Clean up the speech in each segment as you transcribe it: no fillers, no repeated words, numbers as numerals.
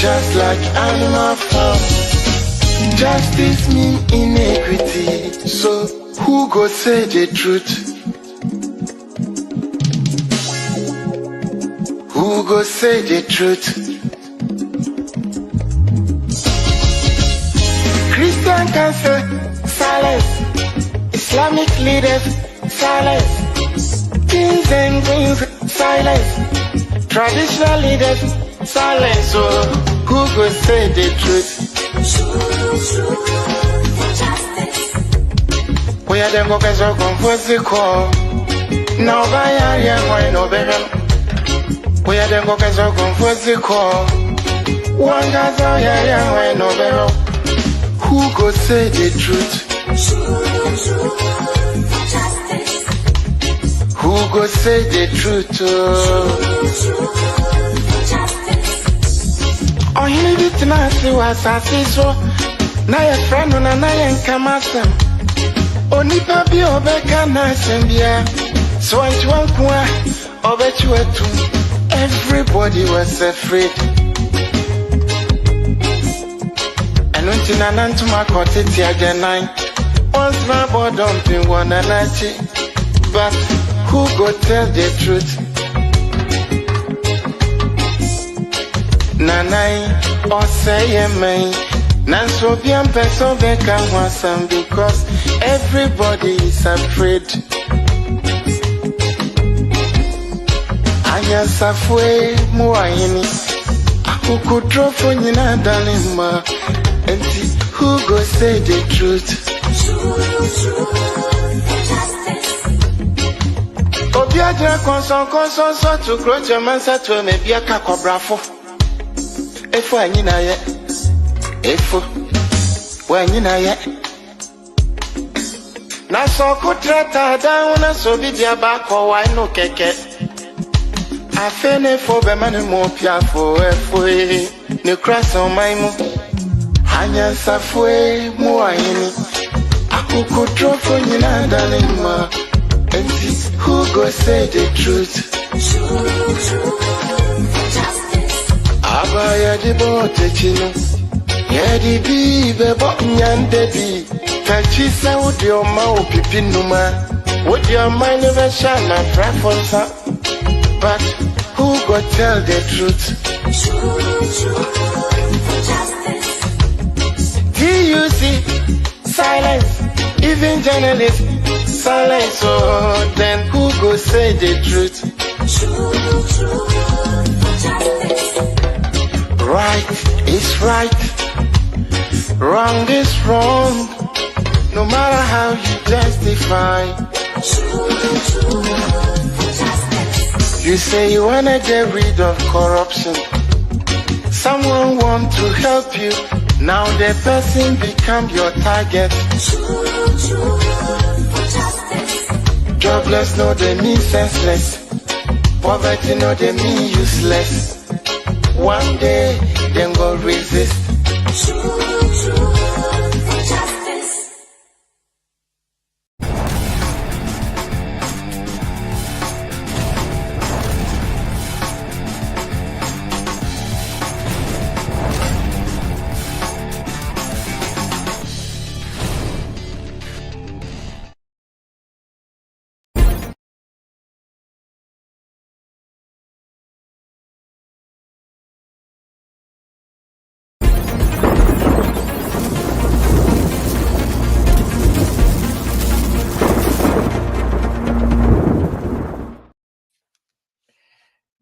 just like animal farm. Justice mean inequity, so who go say the truth? Who go say the truth? Christian can say silence, Islamic leaders silence, kings and queens silence, traditional leaders silence. So who go say the truth? We are them go so confused the call. Now by area why no better. We are them go so confused the call. One guy's area why no better. Who go say the truth? Who go say the truth? Oh, he need it now, see what I see so. Now your friend on a nine come at them. Only papi obeka na sembia. So I want one obet you too. Everybody was afraid. And when Tina to my cottage again nine. Once my boy dumping one and I see. But who go tell the truth? Nanai or say me. Nanso bien person beka wasam because everybody is afraid. Aya safwe muayini. Aku drop on yina dalima. And who go say the truth? Obiaja konson so to cross your mansa to me be a cacobrafo. If I yina yet. If when you know yet, na so kutrata down so be dia back or why no keke. I fene for be man mo pia for efwe ne cross on my mo. Hanya safwe mo ayini. Akuku drop for you na dalima. And who go say the truth? Abaya di bote chino. Yedi bi bebo nyande bi Kachi se udi oma upipi numa Would your mind never shine my preference? But who go tell the truth? DUC silence, even journalists silence. Oh, then who go say the truth? Right is right. Wrong is wrong, no matter how you justify. You say you wanna get rid of corruption. Someone want to help you, now the person become your target. Jobless no they mean senseless, poverty no they mean useless. One day them go resist.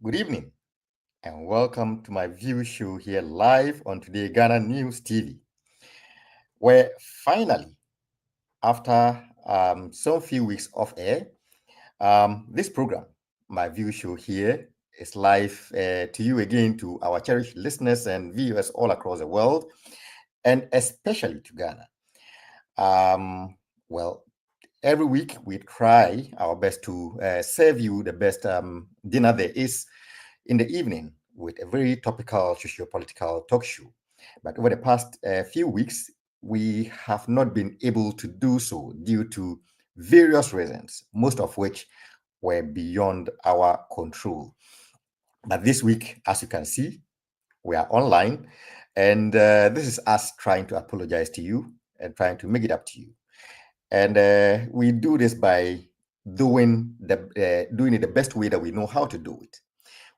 Good evening and welcome to my view show here live on TodayGhanaNews TV, where finally, after some few weeks off air, this program, my view show here, is live to you again, to our cherished listeners and viewers all across the world, and especially to Ghana. Well, every week we try our best to serve you the best dinner there is in the evening with a very topical socio-political talk show. But over the past few weeks, we have not been able to do so due to various reasons, most of which were beyond our control. But this week, as you can see, We are online, and this is us trying to apologize to you and trying to make it up to you. And we do this by doing it the best way that we know how to do it,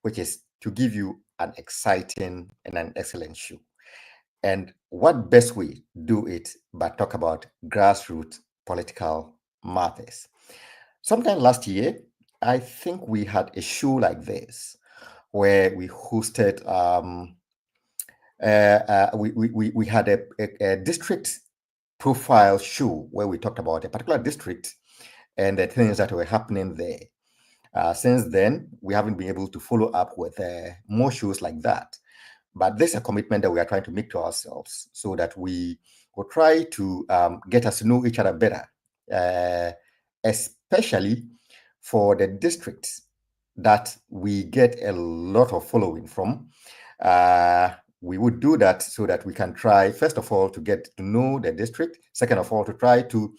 which is to give you an exciting and an excellent show. And what best way do it but talk about grassroots political matters? Sometime last year, I think we had a show like this where we hosted we had a district profile show where we talked about a particular district and the things that were happening there. Since then, we haven't been able to follow up with more shows like that. But this is a commitment that we are trying to make to ourselves so that we will try to get us to know each other better, especially for the districts that we get a lot of following from. We would do that so that we can try, first of all, to get to know the district. Second of all, to try to,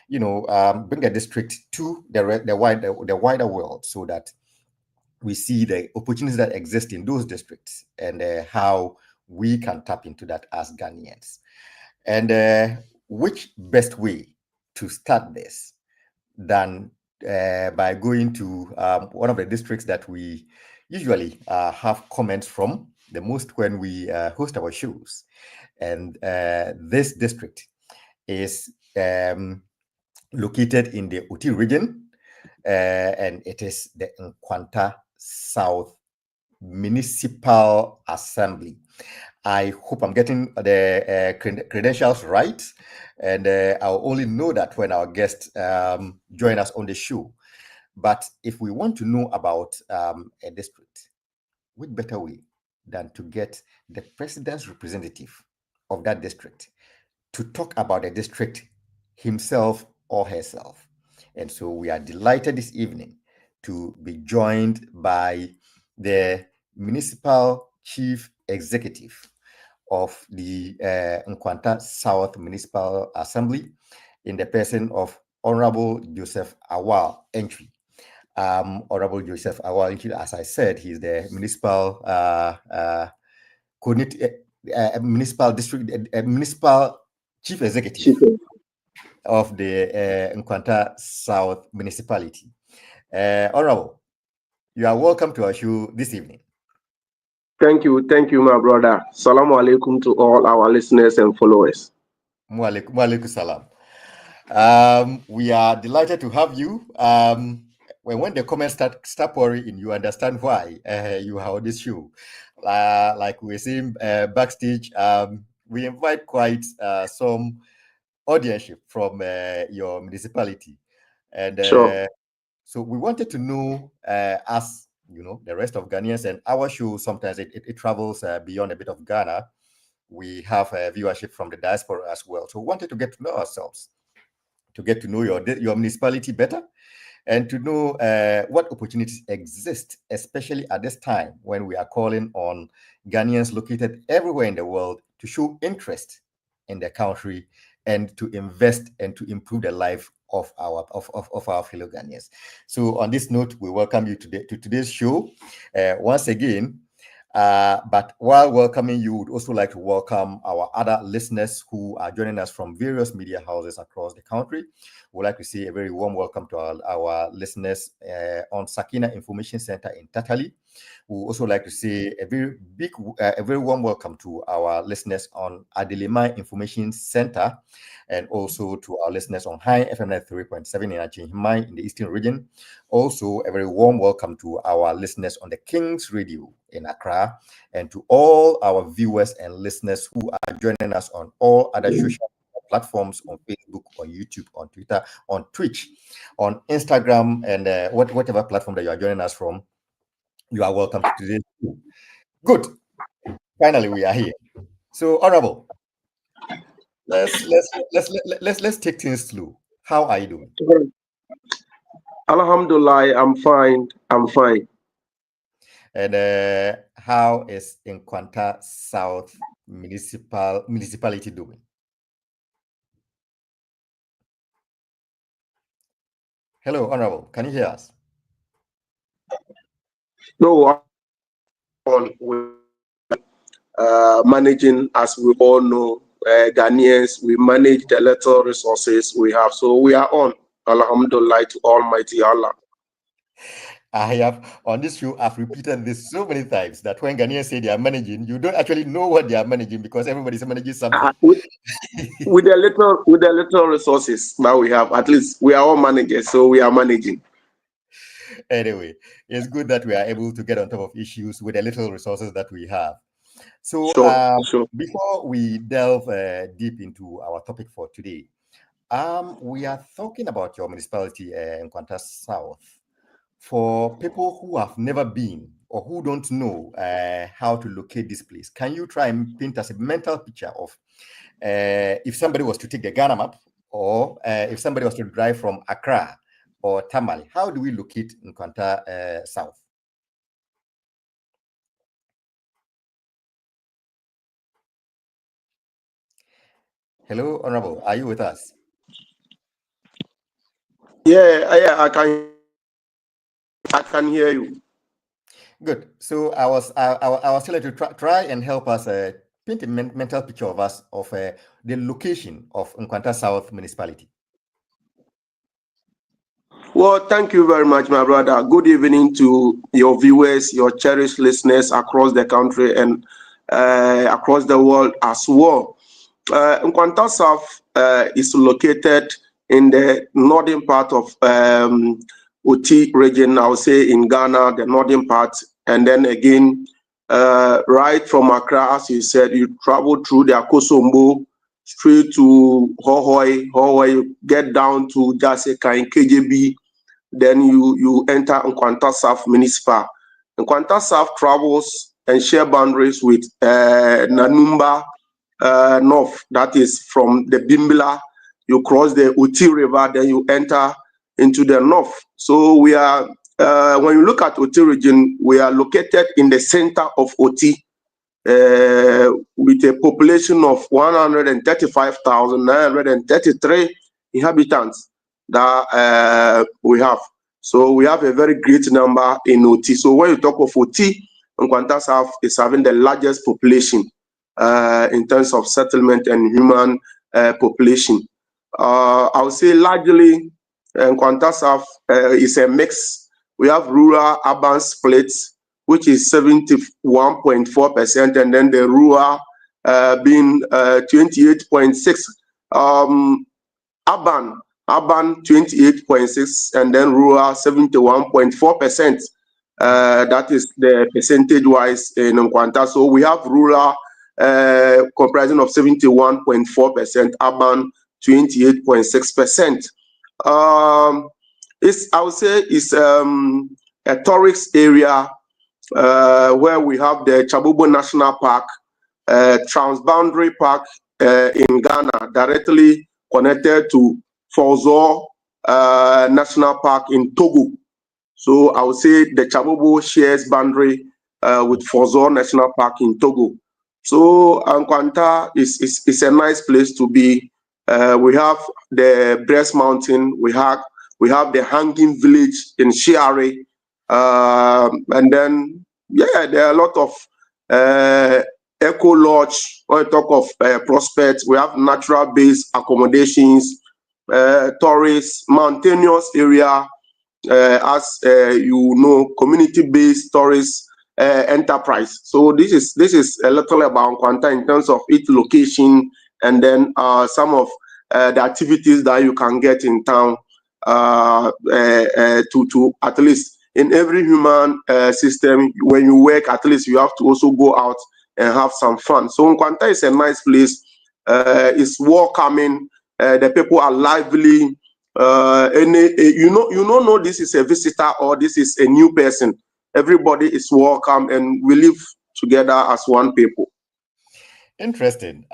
bring the district to the wider world so that we see the opportunities that exist in those districts and how we can tap into that as Ghanaians. And which best way to start this than by going to one of the districts that we usually have comments from the most when we host our shows. And this district is located in the Uti region, and it is the Nkwanta South Municipal Assembly. I hope I'm getting the credentials right, and I'll only know that when our guests join us on the show. But if we want to know about a district, what better way than to get the president's representative of that district to talk about the district himself or herself? And so we are delighted this evening to be joined by the municipal chief executive of the Nkwanta South Municipal Assembly in the person of Honorable Joseph Awal Entry. Honorable Joseph Awal Entry, as I said, he's the municipal municipal district, municipal chief executive of the Nkwanta South Municipality. Honorable, you are welcome to our show this evening. Thank you, my brother. Salaam alaikum to all our listeners and followers. Wa alaikum salam. We are delighted to have you. When the comments start pouring, you understand why you are on this show. Like we were saying backstage, we invite quite some audienceship from your municipality, and Sure. so we wanted to know, as you know, the rest of Ghanaians, and our show sometimes it travels beyond a bit of Ghana. We have viewership from the diaspora as well. So we wanted to get to know ourselves, to get to know your municipality better, and to know what opportunities exist, especially at this time when we are calling on Ghanaians located everywhere in the world to show interest in the country and to invest and to improve the life of our fellow Ghanaians. So on this note, we welcome you to today's show once again. But while welcoming you, would also like to welcome our other listeners who are joining us from various media houses across the country. We'd like to say a very warm welcome to our listeners on Sakina Information Center in Tatali. We would also like to say a very warm welcome to our listeners on Adelima Information Center, and also to our listeners on High FM 3.7 in Achimai in the Eastern region. Also, a very warm welcome to our listeners on the King's Radio in Accra, and to all our viewers and listeners who are joining us on all other social platforms, on Facebook, on YouTube, on Twitter, on Twitch, on Instagram, and whatever platform that you are joining us from. You are welcome to today's show. Good. Finally, we are here. So, Honorable, let's take things slow. How are you doing? Alhamdulillah, I'm fine. And how is Nkwanta South Municipality doing? Hello, Honorable. Can you hear us? No, managing, as we all know, Ghanaians, we manage the little resources we have. So we are on. Alhamdulillah to Almighty Allah. I have, on this show, I've repeated this so many times that when Ghanaians say they are managing, you don't actually know what they are managing because everybody's managing something. With the little resources that we have, at least we are all managers, so we are managing. Anyway, it's good that we are able to get on top of issues with the little resources that we have. So Sure. Before we delve deep into our topic for today, we are talking about your municipality, Nkwanta South. For people who have never been or who don't know how to locate this place, can you try and paint us a mental picture of if somebody was to take the Ghana map, or if somebody was to drive from Accra or Tamale, how do we locate Nkwanta South? Hello, Honorable, are you with us? Yeah, I can hear you. Good. So I was telling you to try and help us paint a mental picture of us of the location of Nkwanta South municipality. Well, thank you very much, my brother. Good evening to your viewers, your cherished listeners across the country and across the world as well. Nkwanta South is located in the northern part of Oti region, I would say in Ghana, the northern part. And then again, right from Accra, as you said, you travel through the Akosombo straight to Hohoi. Hohoi, you get down to Jaseka in KJB. Then you enter Nkwanta South Municipal. Nkwanta South travels and share boundaries with Nanumba North. That is from the Bimbila. You cross the Oti River, then you enter into the north. So we are, when you look at Oti region, we are located in the center of Oti with a population of 135,933 inhabitants that we have. So we have a very great number in Oti. So when you talk of Oti, Nkwanta South is having the largest population in terms of settlement and human population. I would say largely Nkwanta South is a mix. We have rural urban splits, which is 71.4%, and then the rural being 28.6%. Urban 28.6%, and then rural 71.4%. That is the percentage-wise in Nkwanta. So we have rural comprising of 71.4%, urban 28.6%. I would say it's a tourist area where we have the Chabobo National Park, Transboundary Park in Ghana, directly connected to Forzo National Park in Togo. So I would say the Chabobo shares boundary with Forzo National Park in Togo. So Nkwanta is a nice place to be. We have the Breast Mountain. We have the Hanging Village in Shiare. And then, yeah, there are a lot of Eco Lodge. When we talk of prospects, we have natural-based accommodations, tourist, mountainous area, as you know, community-based tourist enterprise. So this is a little about Nkwanta in terms of its location, and then some of the activities that you can get in town to at least in every human system. When you work, at least you have to also go out and have some fun. So Nkwanta is a nice place. It's welcoming. The people are lively. You don't know this is a visitor or this is a new person. Everybody is welcome, and we live together as one people. Interesting.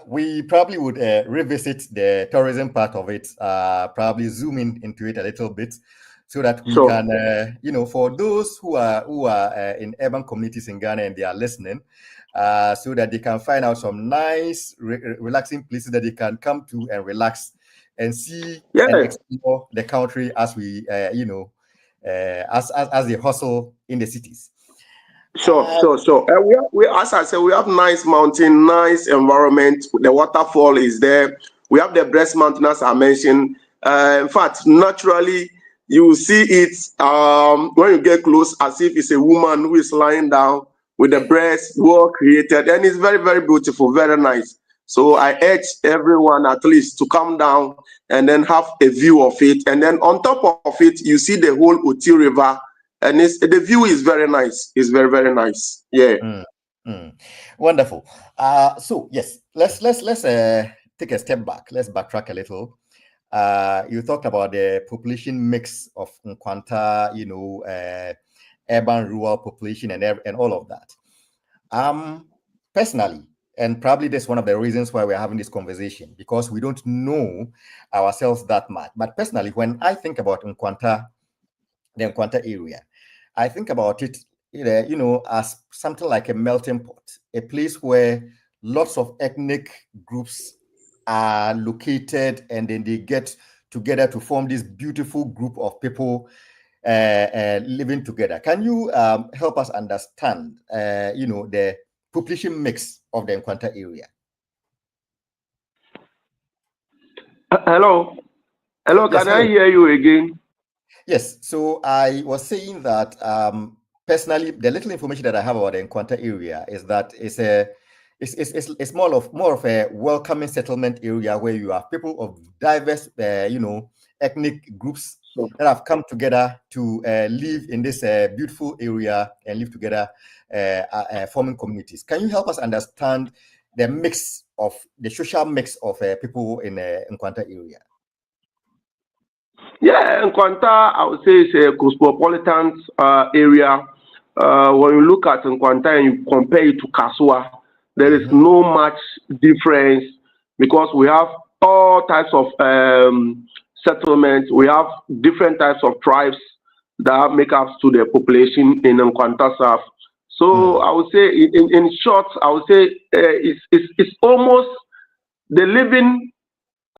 We probably would revisit the tourism part of it, probably zoom into it a little bit, so that we can, for those who are in urban communities in Ghana and they are listening, so that they can find out some nice, relaxing places that they can come to and relax and see and explore the country as we, as they hustle in the cities. Sure. We as I said, we have nice mountain, nice environment. The waterfall is there. We have the breast mountain, as I mentioned. In fact, naturally, you will see it when you get close, as if it's a woman who is lying down with the breast well created, and it's very, very beautiful, very nice. So I urge everyone at least to come down and then have a view of it. And then on top of it, you see the whole Oti River, and the view is very nice. It's very, very nice. Yeah. Wonderful. So yes, let's take a step back. Let's backtrack a little. You talked about the population mix of Nkwanta, urban rural population and all of that. Personally, and probably that's one of the reasons why we're having this conversation, because we don't know ourselves that much. But personally, when I think about Nkwanta, the Nkwanta area, I think about it, as something like a melting pot, a place where lots of ethnic groups are located, and then they get together to form this beautiful group of people living together. Can you help us understand, the population mix of the Nkwanta area? Hello. Yes, Can I hear you again? Yes. So I was saying that personally, the little information that I have about the Nkwanta area is that it's more of a welcoming settlement area where you have people of diverse, ethnic groups that have come together to live in this beautiful area and live together, forming communities. Can you help us understand the social mix of people in the Nkwanta area? Yeah, Nkwanta, I would say it's a cosmopolitan area. When you look at Nkwanta and you compare it to Kasua, there is no much difference, because we have all types of settlements. We have different types of tribes that make up to the population in Nkwanta South. So I would say, in short, I would say it's almost the living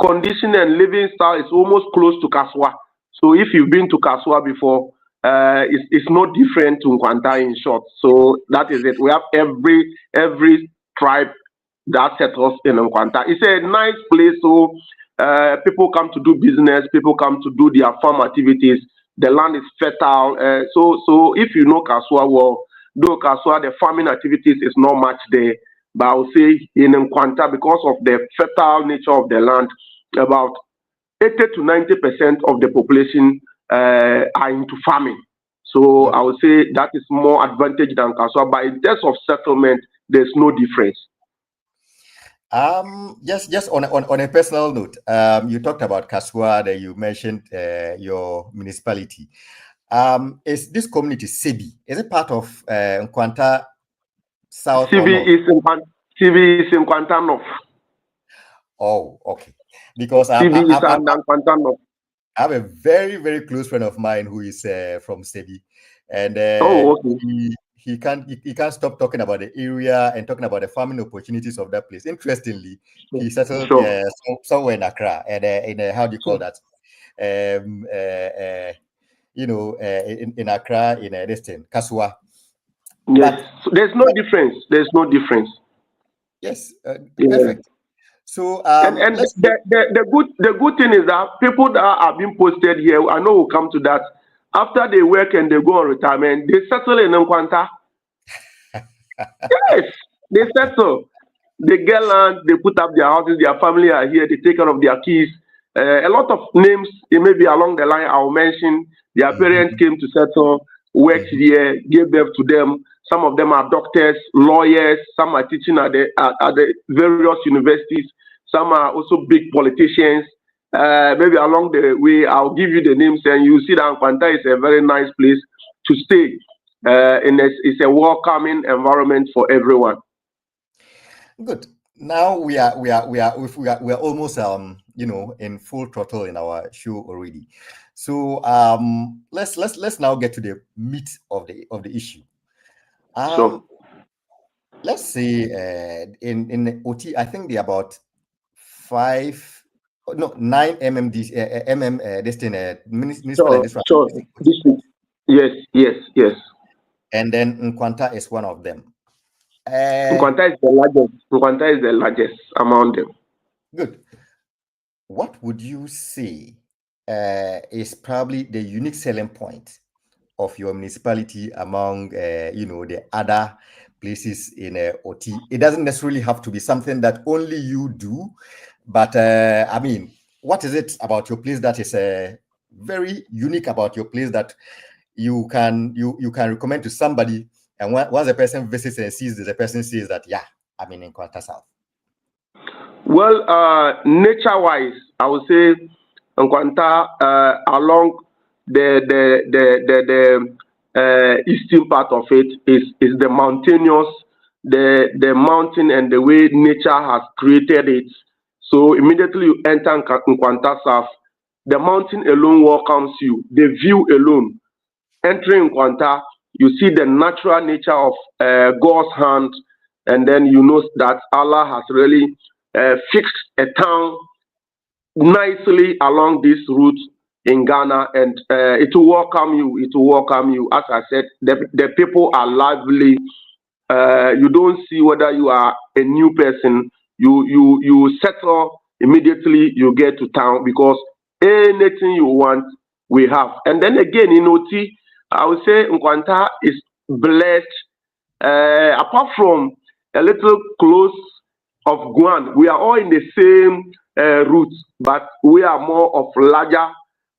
condition and living style is almost close to Kaswa. So if you've been to Kaswa before, it's no different to Nkwanta, in short. So that is it. We have every tribe that settles in Nkwanta. It's a nice place. So people come to do business. People come to do their farm activities. The land is fertile. So if you know Kaswa well, though Kaswa, the farming activities is not much there. But I would say in Nkwanta, because of the fertile nature of the land, about 80 to 90% of the population are into farming. So I would say that is more advantage than Kaswa. But in terms of settlement, there's no difference. Just on a personal note, you talked about Kaswa, that you mentioned your municipality. Is this community Sebi? Is it part of Nkwanta South? Sebi is in Nkwanta North. Oh, okay. Because I have a very, very close friend of mine who is from Sebi, and he can't stop talking about the area and talking about the farming opportunities of that place. Interestingly, he settled somewhere in Accra, and in how do you call that? In Accra, in this thing, Kasua. Yes, so there's no difference. There's no difference. Yes, perfect. So the good thing is that people that are being posted here, I know we'll come to that. After they work and they go on retirement, they settle in Nkwanta. Yes, they settle. They get land, they put up their houses, their family are here, they take care of their kids. A lot of names, it may be along the line I'll mention. Their parents came to settle, worked here, gave birth to them. Some of them are doctors, lawyers, some are teaching at the various universities, some are also big politicians. Maybe along the way, I'll give you the names and you see that Nkwanta is a very nice place to stay. It's a welcoming environment for everyone. Good. Now we are almost in full throttle in our show already. So let's now get to the meat of the issue. Sure. Let's say in OT, I think they're about 9 this thing, municipal and Sure. Yes. And then Nkwanta is one of them. Nkwanta is the largest. Nkwanta is the largest among them. Good. What would you say is probably the unique selling point of your municipality among, the other places in OT? It doesn't necessarily have to be something that only you do, but I mean, what is it about your place that is very unique about your place that you can recommend to somebody, and once the person visits and sees this, the person says that, yeah, I'm in Nkwanta South? Well, nature-wise, I would say Nkwanta along the eastern part of it is the mountainous, the mountain and the way nature has created it. So immediately you enter Nkwanta South, the mountain alone welcomes you. The view alone, entering Nkwanta, you see the natural nature of God's hand, and then you know that Allah has really fixed a town nicely along this route in Ghana, and it will welcome you. It will welcome you. As I said, the people are lively. You don't see whether you are a new person. You settle immediately. You get to town because anything you want, we have. And then again, in OT, I would say Nkwanta is blessed. Apart from a little close of Guan, we are all in the same route, but we are more of larger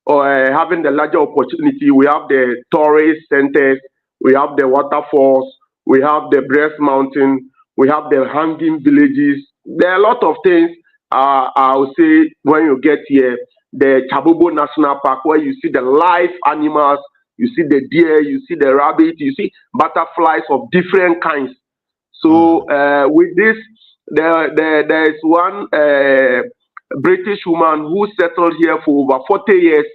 or having the larger opportunity. We have the tourist centers, we have the waterfalls, we have the breast mountain, we have the hanging villages. There are a lot of things. I would say when you get here, the Chabobo National Park, where you see the live animals, you see the deer, you see the rabbit, you see butterflies of different kinds. So with this, there is one British woman who settled here for over 40 years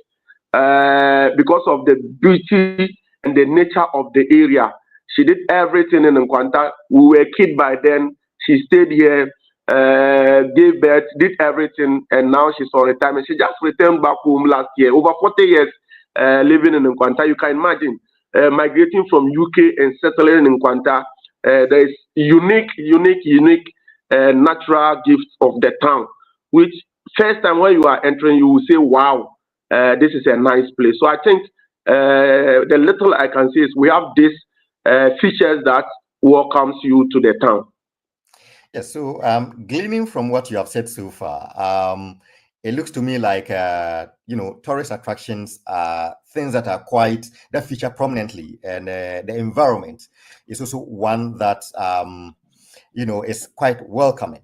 because of the beauty and the nature of the area. She did everything in Nkwanta. We were kids by then. She stayed here, gave birth, did everything, and now she's on retirement. She just returned back home last year. Over 40 years living in Nkwanta. You can imagine migrating from UK and settling in Nkwanta. There is unique natural gifts of the town, which first time when you are entering, you will say, wow, this is a nice place. So I think the little I can say is we have these features that welcomes you to the town. Yes, so gleaning from what you have said so far, it looks to me like, tourist attractions are things that are that feature prominently, and the environment is also one that, is quite welcoming.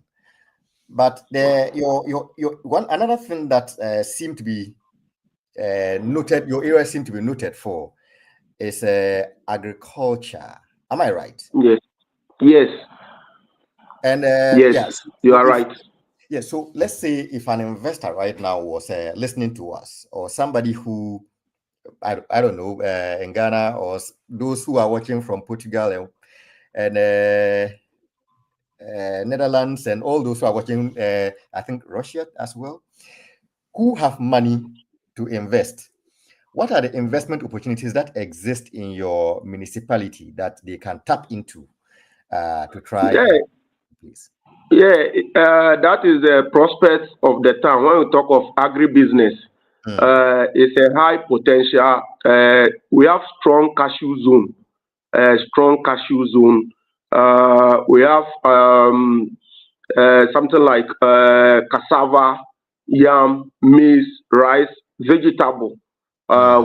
But another thing that seemed to be noted, your area seemed to be noted for, is agriculture. Am I right? Yes. Yes. And yes, you are right. Yeah, so let's say if an investor right now was listening to us, or somebody who, I don't know, in Ghana, or those who are watching from Portugal and Netherlands, and all those who are watching, I think Russia as well, who have money to invest. What are the investment opportunities that exist in your municipality that they can tap into to try? Yeah. Please. Yeah, that is the prospects of the town. When we talk of agribusiness, it's a high potential. We have strong cashew zone. We have something like cassava, yam, maize, rice, vegetable,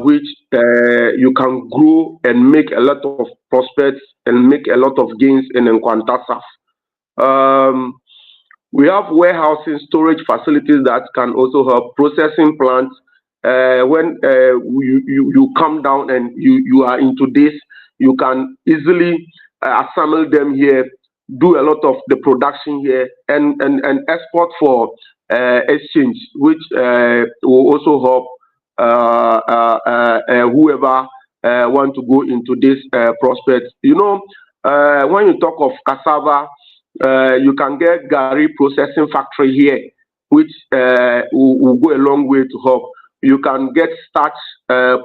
which you can grow and make a lot of prospects and make a lot of gains in Nkwanta South. We have warehousing, storage facilities that can also help processing plants. When you come down and you are into this, you can easily assemble them here, do a lot of the production here, and export for exchange, which will also help whoever want to go into this prospect. When you talk of cassava, you can get Gary processing factory here, which will go a long way to help. You can get starch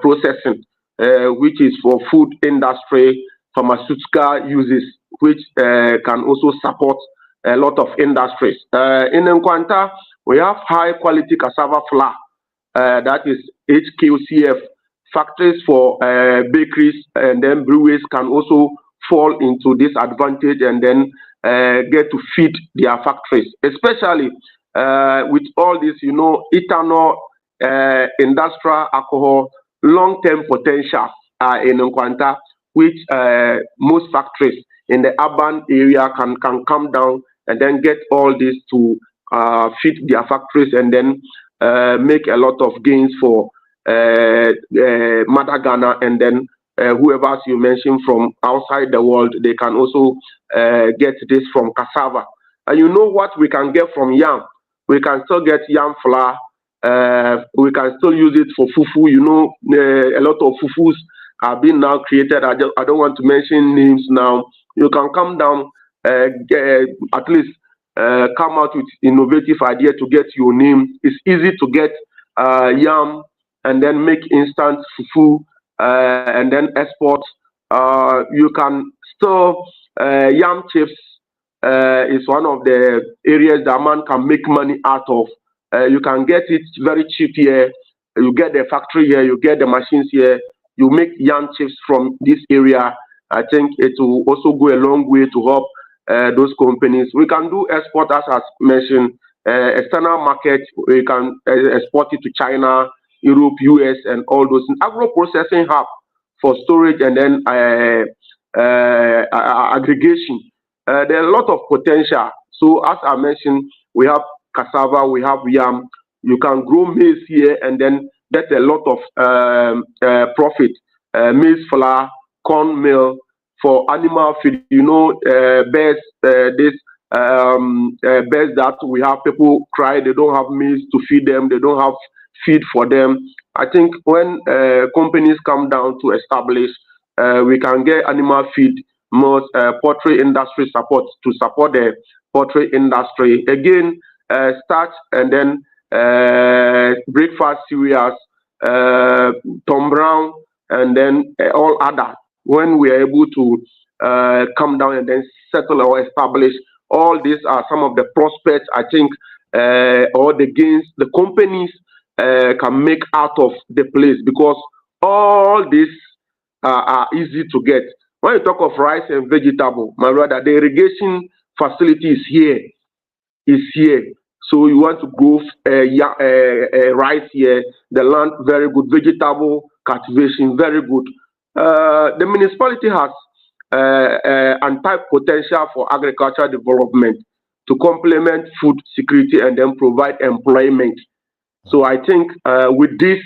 processing, which is for food industry. pharmaceutical uses, which can also support a lot of industries. In Nkwanta, we have high quality cassava flour, that is HQCF. Factories for bakeries and then breweries can also fall into this advantage and then get to feed their factories, especially with all this, ethanol, industrial alcohol, long-term potential in Nkwanta, which most factories in the urban area can come down and then get all this to feed their factories and then make a lot of gains for Mother Ghana, and then whoever else you mentioned from outside the world, they can also get this from cassava. And you know what we can get from yam? We can still get yam flour. We can still use it for fufu. A lot of fufus have been now created. I don't want to mention names now. You can come down, at least come out with innovative idea to get your name. It's easy to get yam and then make instant fufu and then export. You can store yam chips. Is one of the areas that man can make money out of. You can get it very cheap here. You get the factory here. You get the machines here. You make yam chips from this area. I think it will also go a long way to help those companies. We can do export, as mentioned, external market. We can export it to China, Europe, US, and all those. Agro processing hub for storage and then aggregation. There are a lot of potential. So as I mentioned, we have cassava, we have yam. You can grow maize here and then get a lot of profit. Maize flour, corn meal for animal feed. Bears, birds that we have, people cry, they don't have maize to feed them, they don't have feed for them. I think when companies come down to establish, we can get animal feed, most poultry industry support to support the poultry industry. Again, starch and then breakfast cereals, Tom Brown, and then all other. When we are able to come down and then settle or establish, all these are some of the prospects I think, or the gains the companies can make out of the place, because all these are easy to get. When you talk of rice and vegetable, my brother, the irrigation facility is here. So you want to grow rice here, the land very good, vegetable cultivation very good. The municipality has untapped potential for agricultural development to complement food security and then provide employment. So I think with this,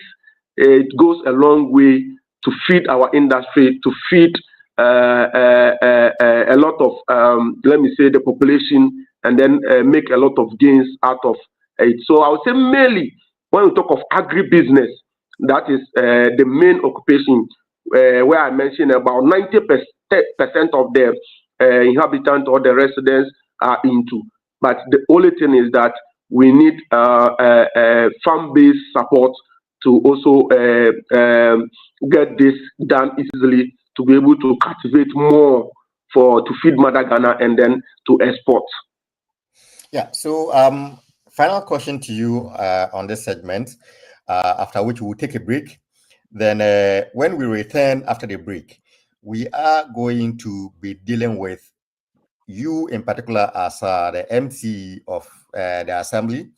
it goes a long way to feed our industry, to feed a lot of, let me say, the population, and then make a lot of gains out of it. So I would say mainly when we talk of agribusiness, that is the main occupation, where I mentioned about 90% of the inhabitants or the residents are into. But the only thing is that we need farm-based support to also get this done easily, to be able to cultivate more to feed Mother Ghana and then to export. Yeah. So final question to you on this segment, after which we will take a break. Then when we return after the break, we are going to be dealing with you in particular as the MC of the assembly.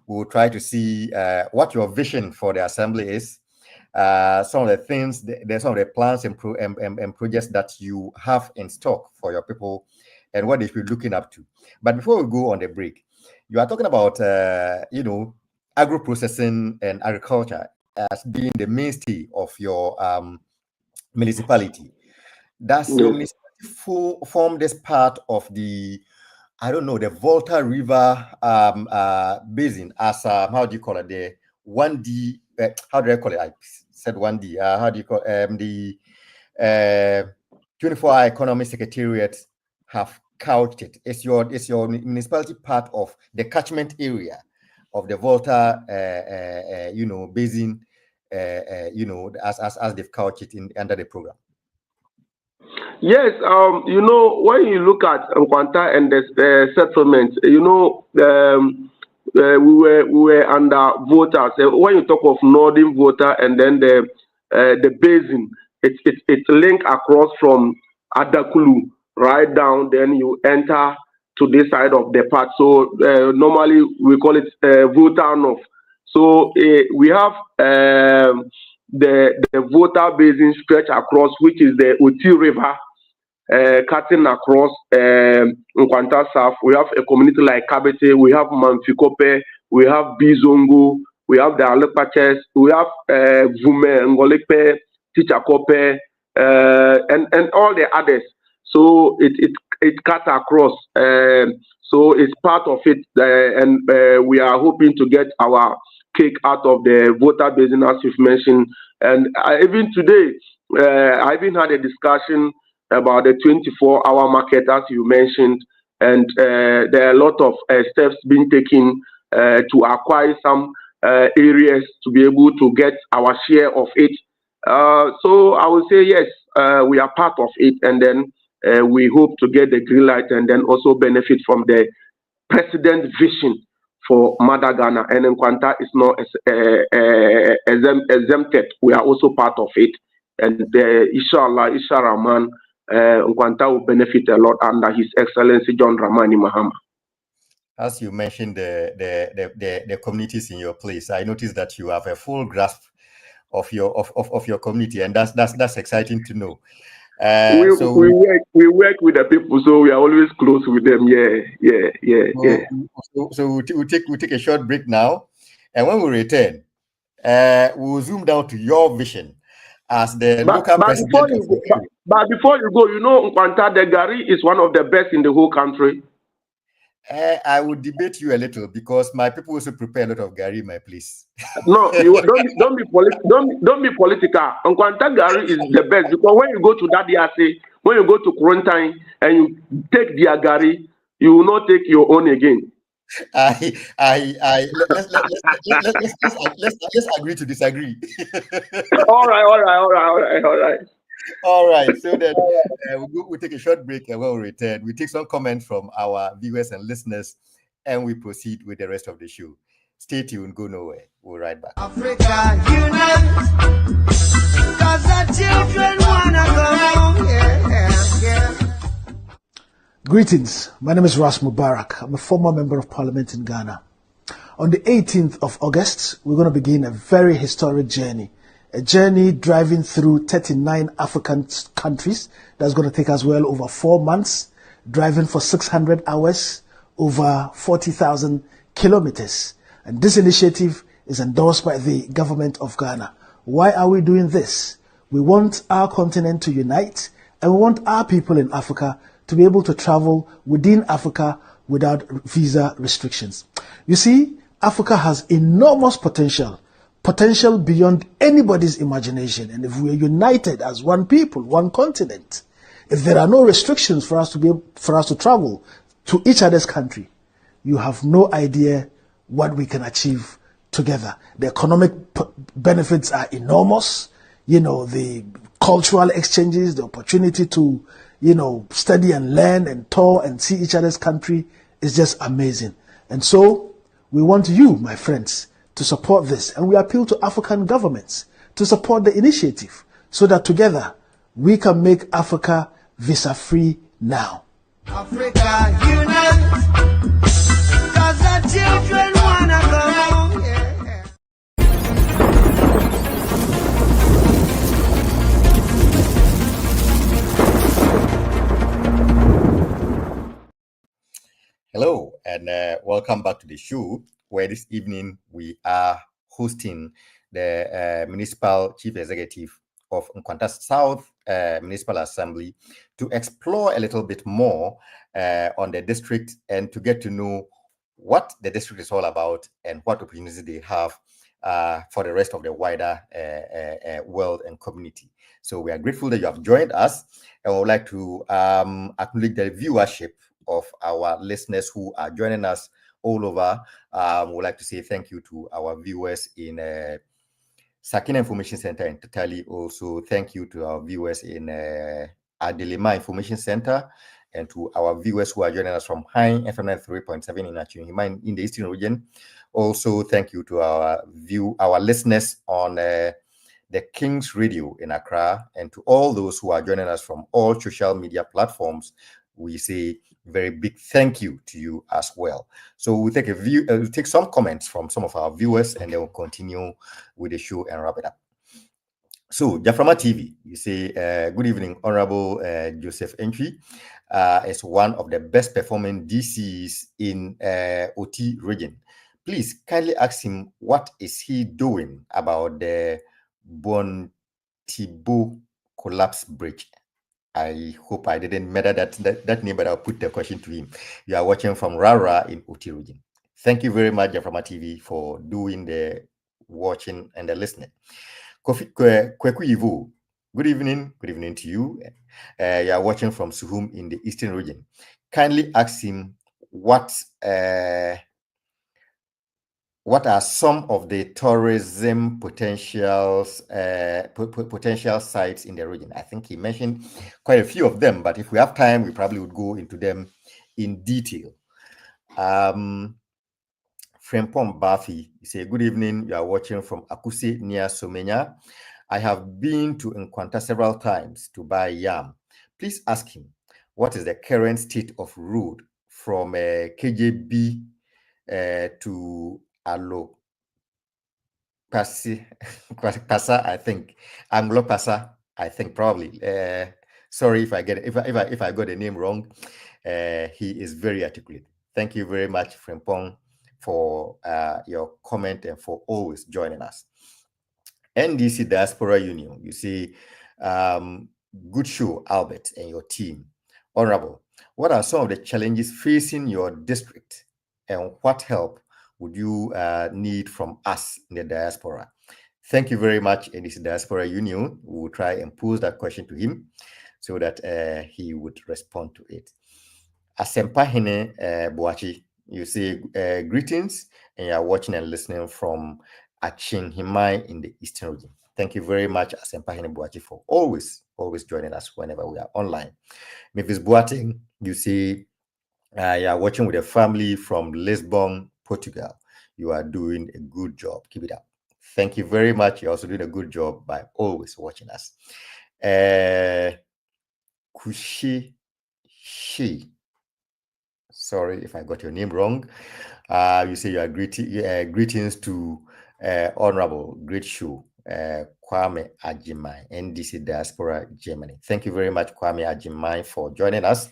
We will try to see what your vision for the assembly is, some of the things, some of the plans and projects that you have in stock for your people, and what they should be looking up to. But before we go on the break, you are talking about agro-processing and agriculture as being the mainstay of your municipality. Does your municipality form this part of the, I don't know, the Volta River basin as how do you call it, the 1D, how do I call it? I said 1D. How do you call the 24-hour economy secretariat have couched it? Is your municipality part of the catchment area of the Volta basin, as they've couched it under the program? Yes, you know, when you look at Nkwanta and the settlement, you know, we were under voters. When you talk of northern voter and then the basin, it link across from Adakulu right down. Then you enter to this side of the part. So normally we call it voter north. So we have the voter basin stretch across, which is the Oti River cutting across Nkwanta South. We have a community like Kabete, we have Manfikope, we have Bizongo, we have the Alepaches, we have Vume, Ngolepe, Tichakope, and all the others. So it cuts across. So it's part of it, and we are hoping to get our cake out of the voter basin, as you've mentioned. And even today, I even had a discussion about the 24-hour market, as you mentioned, and there are a lot of steps being taken to acquire some areas to be able to get our share of it. So I would say yes, we are part of it, and then we hope to get the green light and then also benefit from the president's vision for Mother Ghana. And Nkwanta is not exempted. We are also part of it, and inshallah, Rahman, Nkwanta will benefit a lot under His Excellency John Dramani Mahama. As you mentioned the communities in your place, I noticed that you have a full grasp of your community, and that's exciting to know. We work with the people, so we are always close with them. So we'll take a short break now, and when we return, we'll zoom down to your vision as the local president. But before you go, you know, Nkwanta, the Gari is one of the best in the whole country. I would debate you a little because my people also prepare a lot of Gari in my place. No, you don't be political. Nkwanta Gari is the best because when you go to that DRC, when you go to quarantine and you take their Gari, you will not take your own again. Let's agree to disagree. All right. So then we'll take a short break, and when we return, we take some comments from our viewers and listeners, and we proceed with the rest of the show. Stay tuned, go nowhere. We'll be right back. Africa Union, 'cause the children wanna go home. Yeah. Greetings, my name is Ras Mubarak. I'm a former member of parliament in Ghana. On the 18th of August, we're going to begin a very historic journey. A journey driving through 39 African countries that's going to take us well over 4 months, driving for 600 hours, over 40,000 kilometers. And this initiative is endorsed by the government of Ghana. Why are we doing this? We want our continent to unite, and we want our people in Africa to be able to travel within Africa without visa restrictions. You see, Africa has enormous potential beyond anybody's imagination. And if we are united as one people, one continent, if there are no restrictions for us to travel to each other's country, you have no idea what we can achieve together. The economic benefits are enormous. You know, the cultural exchanges, the opportunity to, study and learn and tour and see each other's country is just amazing. And so we want you, my friends, to support this. And we appeal to African governments to support the initiative so that together we can make Africa visa-free now. Africa Union, 'cause the children wanna go home. Yeah. Hello, and welcome back to the show, where this evening we are hosting the Municipal Chief Executive of Nkwanta South Municipal Assembly to explore a little bit more on the district and to get to know what the district is all about and what opportunities they have for the rest of the wider world and community. So we are grateful that you have joined us, and we would like to acknowledge the viewership of our listeners who are joining us all over. We'd like to say thank you to our viewers in Sakina Information Center in Totally. Also, thank you to our viewers in Adelema Information Center, and to our viewers who are joining us from High FM 3.7 in Achimhima in the Eastern region. Also, thank you to our listeners on the King's Radio in Accra, and to all those who are joining us from all social media platforms. We say very big thank you to you as well. So we'll take some comments from some of our viewers, and then we'll continue with the show and wrap it up. So Jaframa TV, you say, good evening, Honorable Joseph Entry is one of the best performing DCs in OT region. Please kindly ask him what is he doing about the Bontibo collapse bridge. I hope I didn't matter that name, but I'll put the question to him. You are watching from Rara in OT region. Thank you very much, Jaframa TV, for doing the watching and the listening. Kweku Ivo, good evening to you. You are watching from Suhum in the Eastern region. Kindly ask him what are some of the tourism potential sites in the region. I think he mentioned quite a few of them, but if we have time, we probably would go into them in detail. Frempom Bafi, you say, good evening. You are watching from Akuse near Somenya. I have been to Nkwanta several times to buy yam. Please ask him what is the current state of road from KJB to Alo Pasa, I think Anglo Pasa, I think probably. Sorry if I got the name wrong. He is very articulate. Thank you very much, Frempong, for your comment and for always joining us. NDC Diaspora Union, you see, good show, Albert and your team. Honorable, what are some of the challenges facing your district, and what help would you need from us in the diaspora? Thank you very much, NDC Diaspora Union. We will try and pose that question to him so that he would respond to it. Asempa Hene Boachi, you say greetings, and you are watching and listening from Achimhima in the Eastern region. Thank you very much, Asempa Hene Boachi, for always joining us whenever we are online. Mavis Boateng, you say you are watching with a family from Lisbon, Portugal. You are doing a good job. Keep it up. Thank you very much. You're also doing a good job by always watching us. Kushi Shi. Sorry if I got your name wrong. You say you are greetings to Honorable, great show, Kwame Ajimai, NDC Diaspora Germany. Thank you very much, Kwame Ajimai, for joining us.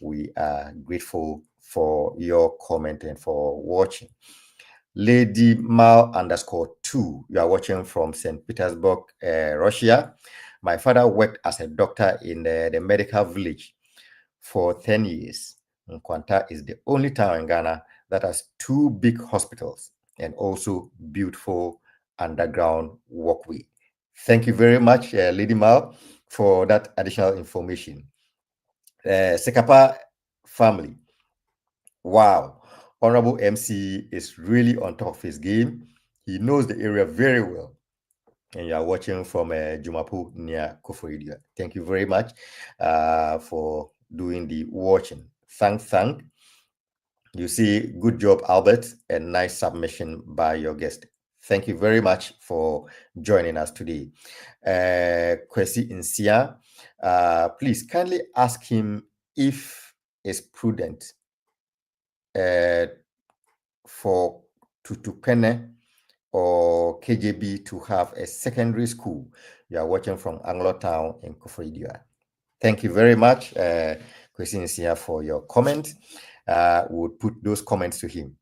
We are grateful for your comment and for watching. Lady Mal _2, you are watching from St. Petersburg, Russia. My father worked as a doctor in the medical village for 10 years. Nkwanta is the only town in Ghana that has 2 big hospitals and also beautiful underground walkway. Thank you very much, Lady Mal, for that additional information. Sekapa family. Wow. Honorable MC is really on top of his game. He knows the area very well. And you are watching from Jumapu near Koforidua. Thank you very much for doing the watching. Thank. You see, good job, Albert, and nice submission by your guest. Thank you very much for joining us today. Kwesi Insia, please kindly ask him if it's prudent for Tutupene or KJB to have a secondary school. You are watching from Anglo Town in Koforidua. Thank you very much, Kwesi Insia, for your comment. We'll put those comments to him.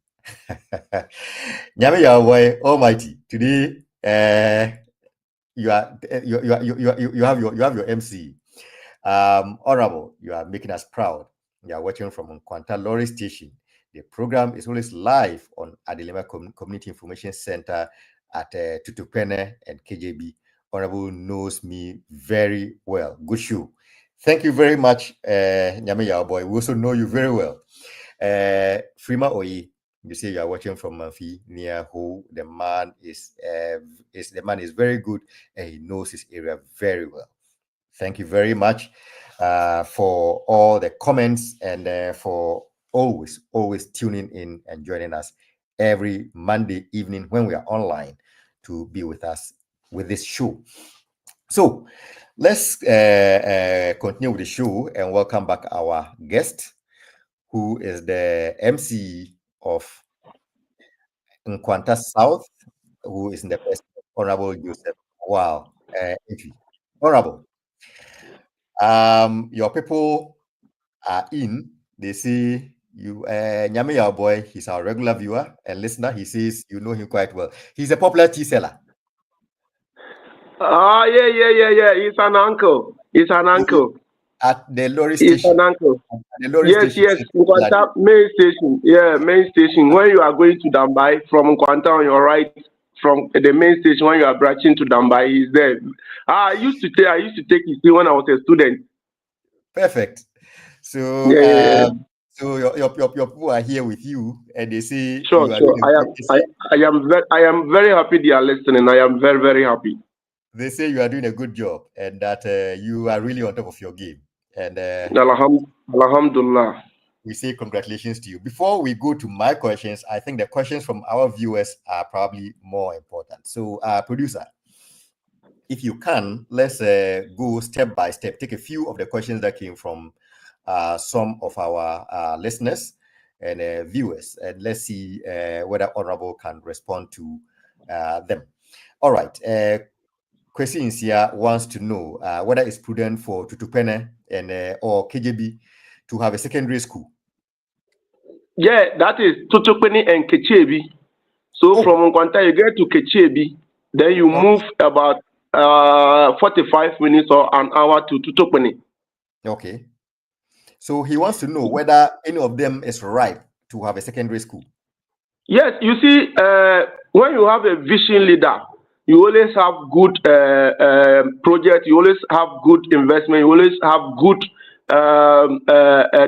Nyame Yahweh Almighty. Today, you have your MC. Honorable, you are making us proud. You are watching from Nkwanta Lorry Station. The program is always live on Adelema Community Information Center at Tutupene and KJB. Honorable knows me very well. Good show. Thank you very much, Nyame Yahweh. We also know you very well. Frima Oyi, you say you are watching from Manfi near Ho. The man is very good and he knows his area very well. Thank you very much for all the comments and for always tuning in and joining us every Monday evening when we are online to be with us with this show. So let's continue with the show and welcome back our guest, who is the MC of Nkwanta South, who is in the person of Honorable Joseph. Wow. Honorable, your people are in. They say you, Nyame, your boy, he's our regular viewer and listener. He says you know him quite well. He's a popular tea seller. Yeah. He's an uncle. At the lorry He's station. an uncle. At the lorry Yes, station. Nkwanta main station. Yeah, main station. When you are going to Dambai from Nkwanta on your right, from the main station, when you are branching to Dambai, he's there. I used to take his when I was a student. Perfect. So, Yeah. so your people are here with you, and they say Sure. I am very happy they are listening. I am very happy. They say you are doing a good job and that you are really on top of your game. And Alhamdulillah. We say congratulations to you. Before we go to my questions, I think the questions from our viewers are probably more important. So, producer, if you can, let's go step by step. Take a few of the questions that came from some of our listeners and viewers, and let's see whether Honorable can respond to them. All right. Question here wants to know whether it's prudent for Tutupene and or KJB to have a secondary school. Yeah, that is Tutupene and Kechebi. So from Nkwanta you get to Kechebi, then you move about 45 minutes or an hour to Tutupene. Okay. So he wants to know whether any of them is right to have a secondary school. Yes, you see, when you have a vision leader, you always have good project, you always have good investment, you always have good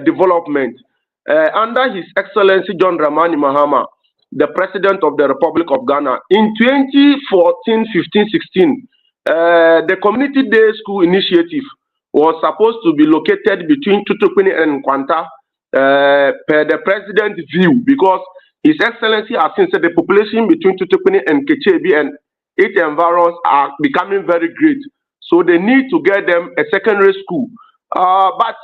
development. Under His Excellency John Dramani Mahama, the President of the Republic of Ghana, in 2014, 15, 16, the Community Day School Initiative was supposed to be located between Tutupene and Nkwanta per the President's view, because His Excellency has seen that the population between Tutupene and Kechebi and its environs are becoming very great. So they need to get them a secondary school. But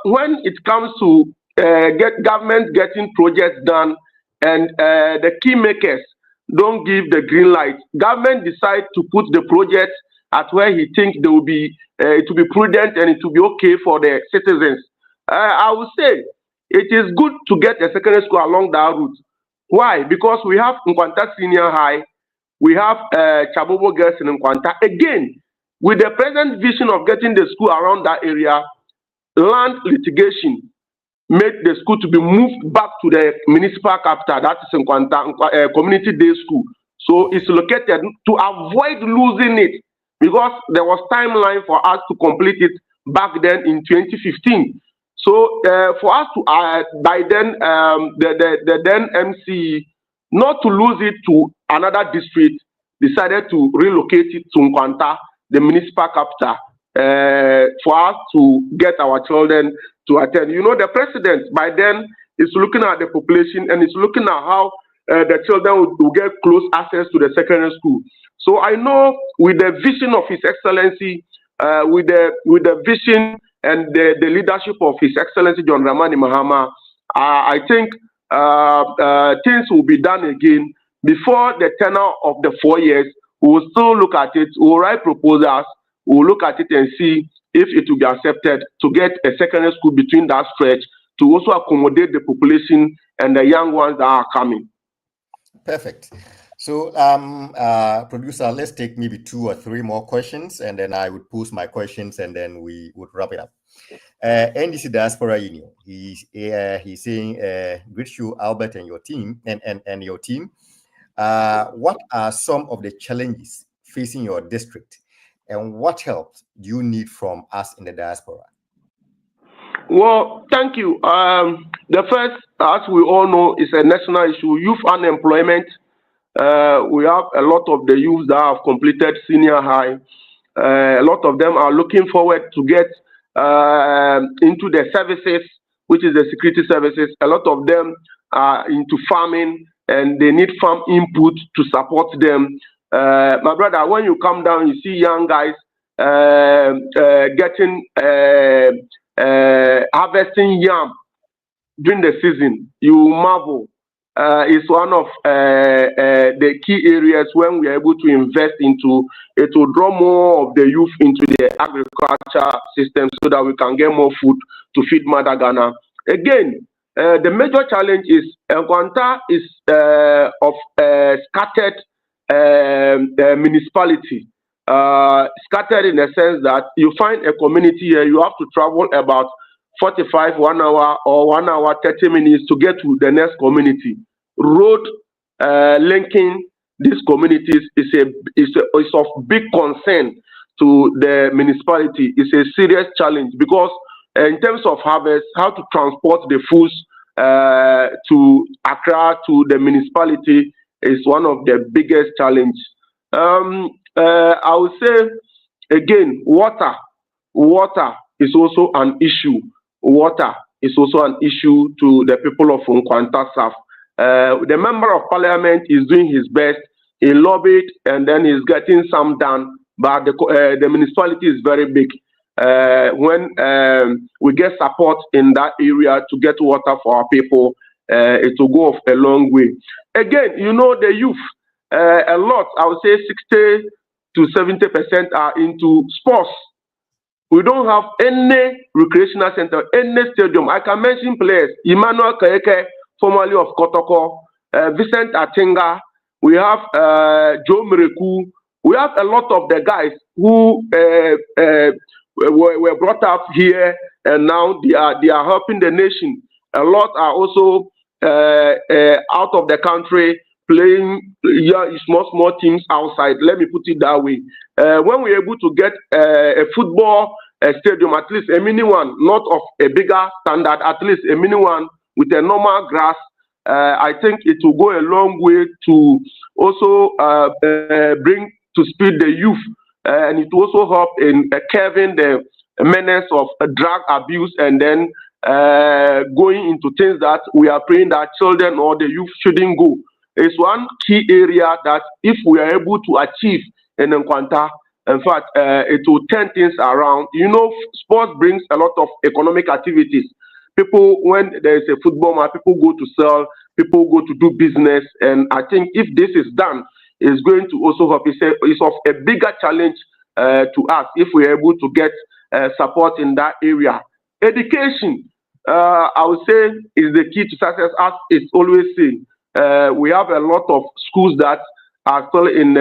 when it comes to government getting projects done and the key makers don't give the green light, government decide to put the project at where he thinks they will be, it will be prudent and it will be okay for the citizens. I would say it is good to get a secondary school along that route. Why? Because we have Nkwanta Senior High, we have Chabobo Girls in Nkwanta. Again, with the present vision of getting the school around that area, land litigation made the school to be moved back to the municipal capital, that is Nkwanta Community Day School. So it's located to avoid losing it, because there was timeline for us to complete it back then in 2015. So for us to by then the then MC, not to lose it to another district, decided to relocate it to Nkwanta, the municipal capital, for us to get our children to attend. You know, the president by then is looking at the population and is looking at how the children will get close access to the secondary school. So I know with the vision of His Excellency, with the vision and the leadership of His Excellency John Dramani Mahama, I think things will be done again before the tenure of the 4 years. We will still look at it, we will write proposals, we will look at it and see if it will be accepted to get a secondary school between that stretch to also accommodate the population and the young ones that are coming. Perfect. So, producer, let's take maybe 2 or 3 more questions, and then I would post my questions, and then we would wrap it up. NDC Diaspora Union, he's saying, great show, Albert, and your team, and your team. What are some of the challenges facing your district, and what help do you need from us in the diaspora? Well, thank you. The first, as we all know, is a national issue, youth unemployment. We have a lot of the youth that have completed senior high A lot of them are looking forward to get into the services, which is the security services. A lot of them are into farming and they need farm input to support them. My brother, when you come down, you see young guys getting harvesting yam during the season. You marvel. It's one of the key areas when we are able to invest into it will draw more of the youth into the agriculture system so that we can get more food to feed Mother Ghana. Again, the major challenge is Nkwanta is of scattered municipality. Scattered in the sense that you find a community here, you have to travel about 45, 1 hour or 1 hour, 30 minutes to get to the next community. Road linking these communities is of big concern to the municipality. It's a serious challenge because in terms of harvest, how to transport the foods to Accra, to the municipality is one of the biggest challenges. I would say, again, water is also an issue. Water is also an issue to the people of Nkwanta South. The member of parliament is doing his best. He lobbied and then he's getting some done, but the municipality is very big. When we get support in that area to get water for our people, it will go a long way. Again, you know, the youth, a lot, I would say 60 to 70% are into sports. We don't have any recreational center, any stadium. I can mention players: Emmanuel Kayeke, formerly of Kotoko, Vincent Atinga. We have Joe Mireku. We have a lot of the guys who were brought up here, and now they are helping the nation. A lot are also out of the country, playing small teams outside. Let me put it that way. When we're able to get a football stadium, at least a mini one, not of a bigger standard, at least a mini one with a normal grass, I think it will go a long way to also bring to speed the youth, and it will also help in curbing the menace of drug abuse, and then going into things that we are praying that children or the youth shouldn't go. It's one key area that if we are able to achieve in Nkwanta, in fact, it will turn things around. You know, sports brings a lot of economic activities. People, when there is a football match, people go to sell, people go to do business, and I think if this is done, it's going to also help. It's of a bigger challenge to us if we are able to get support in that area. Education, I would say, is the key to success, as it's always saying. We have a lot of schools that are still in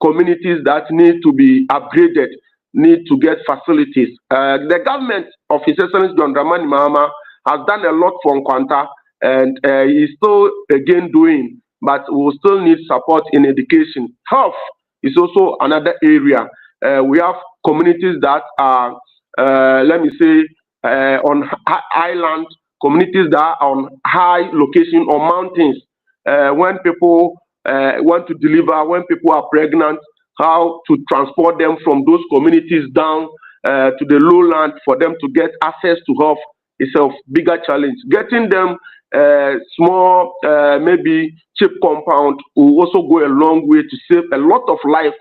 communities that need to be upgraded, need to get facilities. The government of His Excellency John Dramani Mahama has done a lot for Nkwanta, and he's still again doing, but we will still need support in education. Health is also another area. We have communities that are, let me say, on island, communities that are on high location or mountains. When people want to deliver, when people are pregnant, how to transport them from those communities down to the lowland for them to get access to health is a bigger challenge. Getting them small, maybe cheap compound will also go a long way to save a lot of life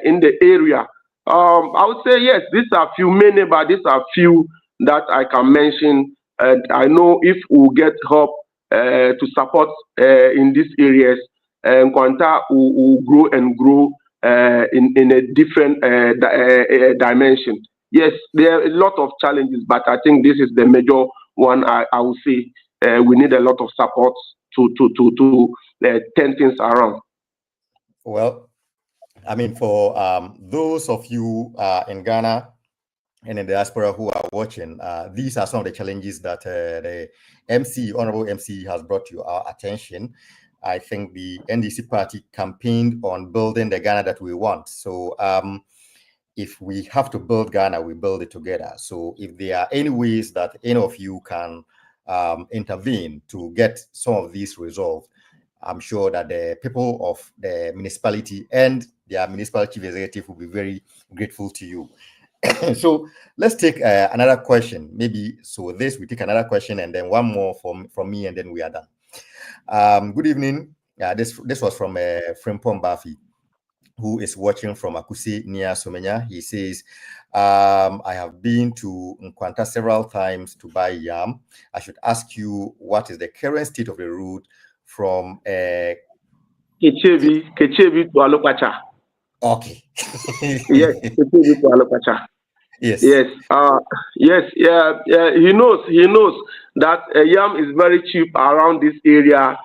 in the area. I would say yes, these are few, many, but these are few that I can mention. And I know if we get help to support in these areas, Nkwanta will grow and grow in a different dimension. Yes, there are a lot of challenges, but I think this is the major one. I would say we need a lot of support to turn things around. Well, I mean, for those of you in Ghana and in the diaspora who are watching, these are some of the challenges that the Honorable MC has brought to our attention. I think the NDC party campaigned on building the Ghana that we want. So if we have to build Ghana, we build it together. So if there are any ways that any of you can intervene to get some of these resolved, I'm sure that the people of the municipality and their municipal chief executive will be very grateful to you. So let's take another question. Maybe so this we take another question and then one more from me and then we are done. Good evening. This was from Frimpong Bafi, who is watching from Akusi near Somenya. He says, I have been to Nkwanta several times to buy yam. I should ask you, what is the current state of the road from Kechevi to Alokwacha. Okay. Yes, Kechevi to Alokwacha. Yes. Yes. Yes. Yeah. He knows that yam is very cheap around this area.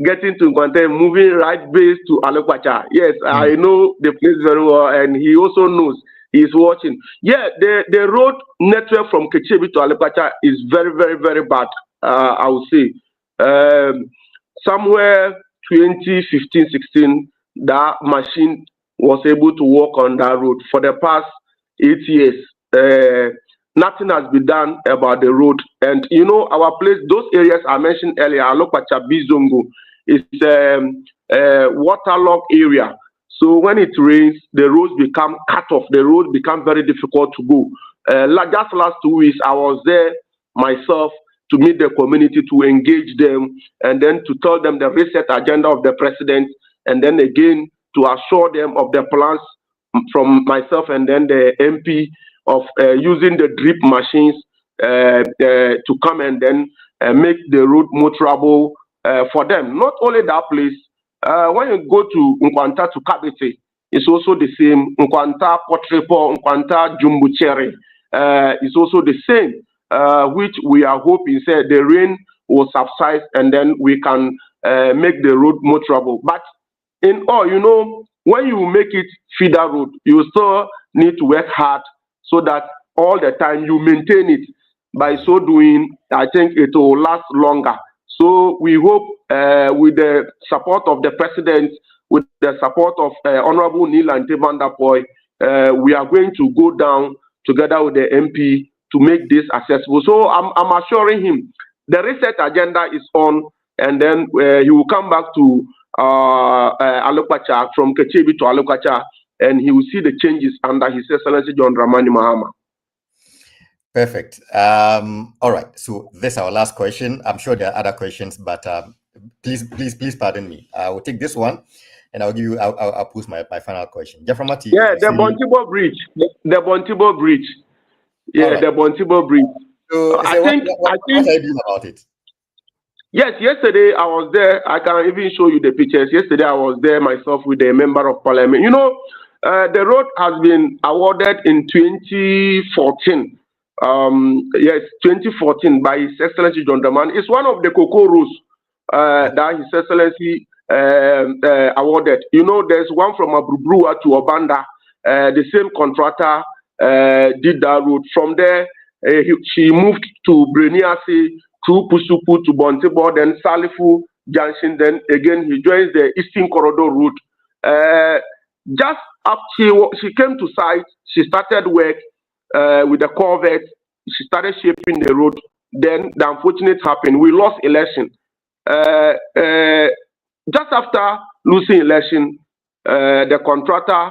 Getting to Nkwanta, moving right base to Alokwacha. Yes, I know the place very well, and he also knows. He's watching. Yeah, the road network from Kechebi to Alokwacha is very, very, very bad. I would say somewhere 2015-16, that machine was able to work on that road. For the past 8 years, nothing has been done about the road. And you know, our place, those areas I mentioned earlier, Alokwacha, Bizongo, is waterlogged area. So when it rains, the roads become cut off. The road become very difficult to go. Just last 2 weeks, I was there myself to meet the community, to engage them, and then to tell them the reset agenda of the president, and then again to assure them of the plans from myself and then the MP of using the drip machines to come and then make the road motorable for them. Not only that place, when you go to Nkwanta to Kabete, it's also the same. Nkwanta Potrepo, Nkwanta Jumbuchere, it's also the same, which we are hoping the rain will subside and then we can make the road motorable. But in all, you know, when you make it feeder road, you still need to work hard so that all the time you maintain it. By so doing, I think it will last longer. So we hope with the support of the president, with the support of Honorable Neil and Tevandapoy, we are going to go down together with the MP to make this accessible. So I'm assuring him the reset agenda is on, and then he will come back to Alokwacha, from Kechebi to Alokwacha, and he will see the changes under His Excellency John Dramani Mahama. Perfect. All right. So this is our last question. I'm sure there are other questions, but please pardon me. I will take this one, and I'll give you. I'll post my final question. Jeffrey, yeah, the Bontibo Bridge. The Bontibo Bridge. Yeah, right. The Bontibo Bridge. So I think what are you doing about it? Yes, yesterday I was there. I can even show you the pictures. Yesterday I was there myself with a member of parliament. You know, the road has been awarded in 2014. Yes, 2014 by His Excellency John Dramani. It's one of the cocoa roads that His Excellency awarded. You know, there's one from Abubrua to Obanda. The same contractor did that road. From there, she moved to Breniasi, to Pusupu, to Bontibo, then Salifu Junction. Then again, he joins the Eastern Corridor route. Just after she came to site, she started work with the Corvette. She started shaping the road. Then the unfortunate happened. We lost election. Just after losing election, the contractor,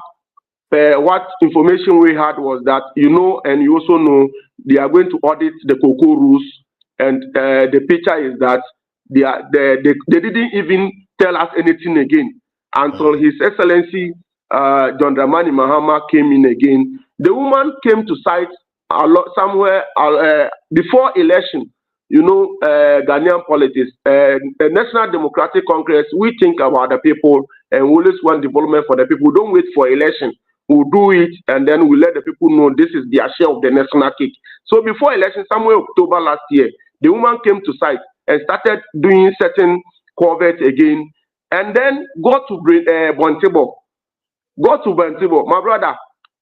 what information we had was that, you know, and you also know, they are going to audit the cocoa rules. And the picture is that they didn't even tell us anything again until His Excellency John Dramani Mahama came in again. The woman came to site somewhere before election. You know, Ghanaian politics, the National Democratic Congress, we think about the people and we always want development for the people. Don't wait for election. We'll do it and then we'll let the people know this is their share of the national cake. So before election, somewhere October last year, the woman came to site and started doing certain Corvette again, and then go to Bontibo. Go to Bontibo. My brother,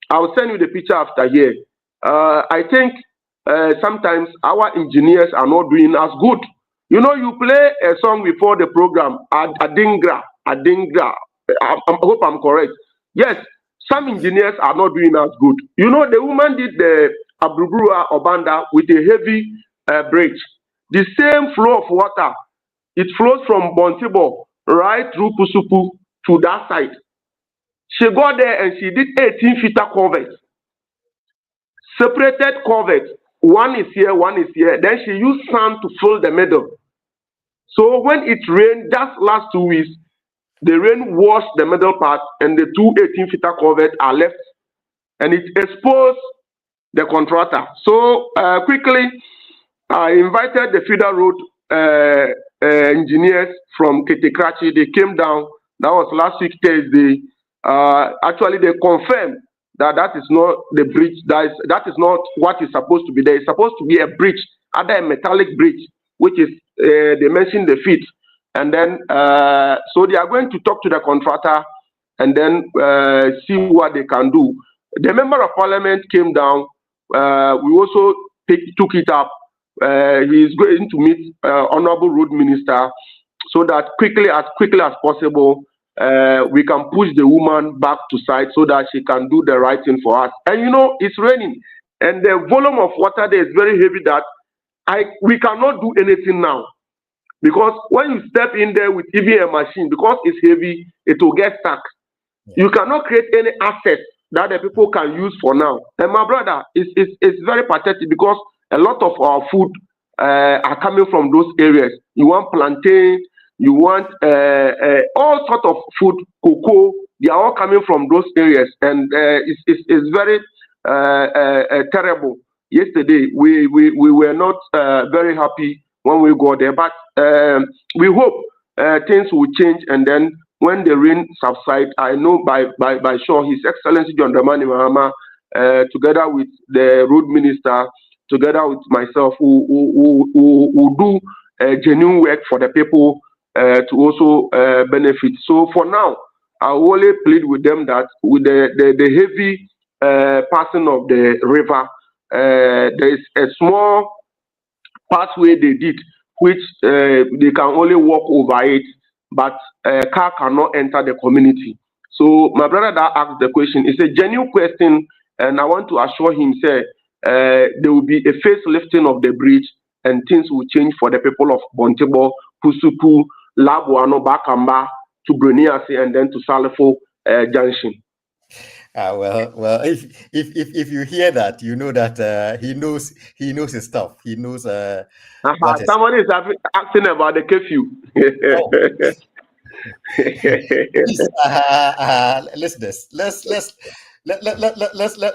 I'll send you the picture after here. I think sometimes our engineers are not doing as good. You know, you play a song before the program, Adingra. I hope I'm correct. Yes, some engineers are not doing as good. You know, the woman did the Abubrua Obanda with a heavy bridge. The same flow of water, it flows from Bontibo right through Pusupu to that side. She got there and she did 18-footer culverts, separated culverts. One is here, one is here. Then she used sand to fill the middle. So when it rained, just last 2 weeks, the rain washed the middle part and the two 18-footer culverts are left, and it exposed the contractor. So quickly, I invited the feeder road engineers from Ketekrachi. They came down. That was last week, Thursday. Actually, they confirmed that that is not the bridge. That is not what is supposed to be there. It's supposed to be a bridge, either a metallic bridge, which is, they mentioned the feet. And then, so they are going to talk to the contractor and then see what they can do. The member of parliament came down. We also took it up. He is going to meet Honorable Road Minister so that quickly as possible, we can push the woman back to site so that she can do the right thing for us. And you know, it's raining and the volume of water there is very heavy that we cannot do anything now. Because when you step in there with even a machine, because it's heavy, it will get stuck. You cannot create any access that the people can use for now. And my brother, it's very pathetic because a lot of our food are coming from those areas. You want plantain, you want all sort of food, cocoa, they are all coming from those areas. And it's very terrible. Yesterday, we were not very happy when we go there, but we hope things will change, and then when the rain subsides, I know by sure His Excellency John Dramani Mahama, together with the road minister, together with myself, who do genuine work for the people to also benefit. So for now, I only plead with them that with the heavy passing of the river, there is a small pathway they did, which they can only walk over it, but a car cannot enter the community. So my brother that asked the question, it's a genuine question, and I want to assure him, say, there will be a facelifting of the bridge, and things will change for the people of Bontebo, Pusuku, Labuano, Bakamba, to Bruniasi, and then to Salifo Junction. Well, if you hear that, you know that he knows his stuff. He knows. Somebody is asking about the curfew. Listeners,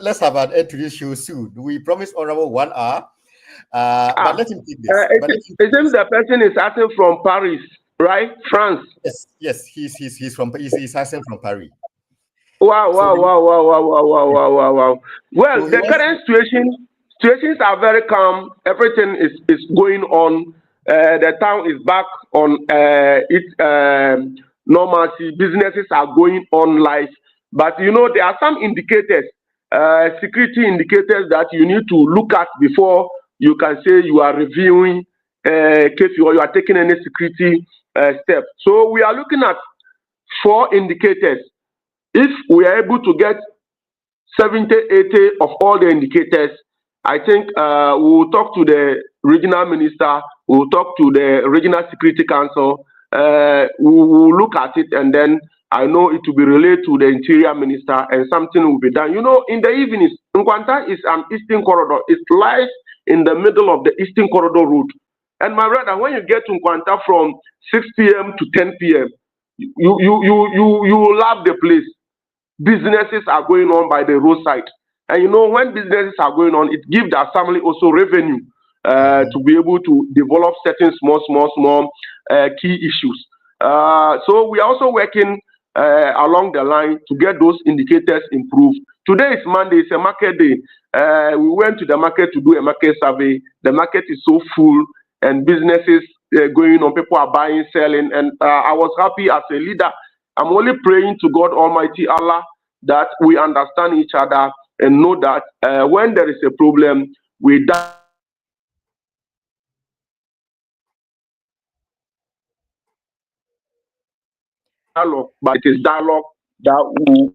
let's have an end to this show soon. We promise Honorable 1 hour. But let him take this. It seems the person is asking from Paris, right? France. Yes, he's asking from Paris. Wow. Well, the current situations are very calm. Everything is going on. The town is back on its normalcy. Businesses are going on live. But you know, there are some indicators, security indicators that you need to look at before you can say you are reviewing curfew or you are taking any security steps. So we are looking at 4 indicators. If we are able to get 70, 80 of all the indicators, I think we will talk to the regional minister, we will talk to the regional security council, we will look at it, and then I know it will be relayed to the interior minister and something will be done. You know, in the evenings, Nkwanta is an eastern corridor. It lies in the middle of the eastern corridor route. And my brother, when you get to Nkwanta from 6 p.m. to 10 p.m., you love the place. Businesses are going on by the roadside, and you know, when businesses are going on, it gives the assembly also revenue to be able to develop certain small key issues. So we are also working along the line to get those indicators improved. Today is Monday, it's a market day. We went to the market to do a market survey. The market is so full and businesses going on, people are buying, selling, and I was happy as a leader. I'm only praying to God Almighty Allah that we understand each other and know that when there is a problem, we dialogue, but it is dialogue that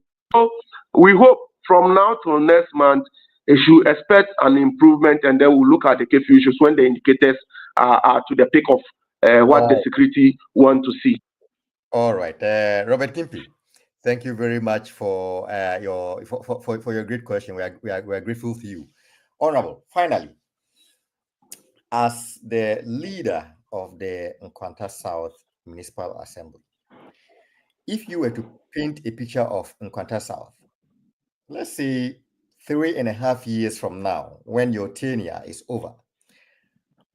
we hope from now to next month, you should expect an improvement, and then we'll look at the curfew issues when the indicators are to the peak of what the security want to see. All right, Robert Kimpi. Thank you very much for your great question. We are grateful for you. Honorable, finally, as the leader of the Nkwanta South Municipal Assembly, if you were to paint a picture of Nkwanta South, let's say 3.5 years from now, when your tenure is over,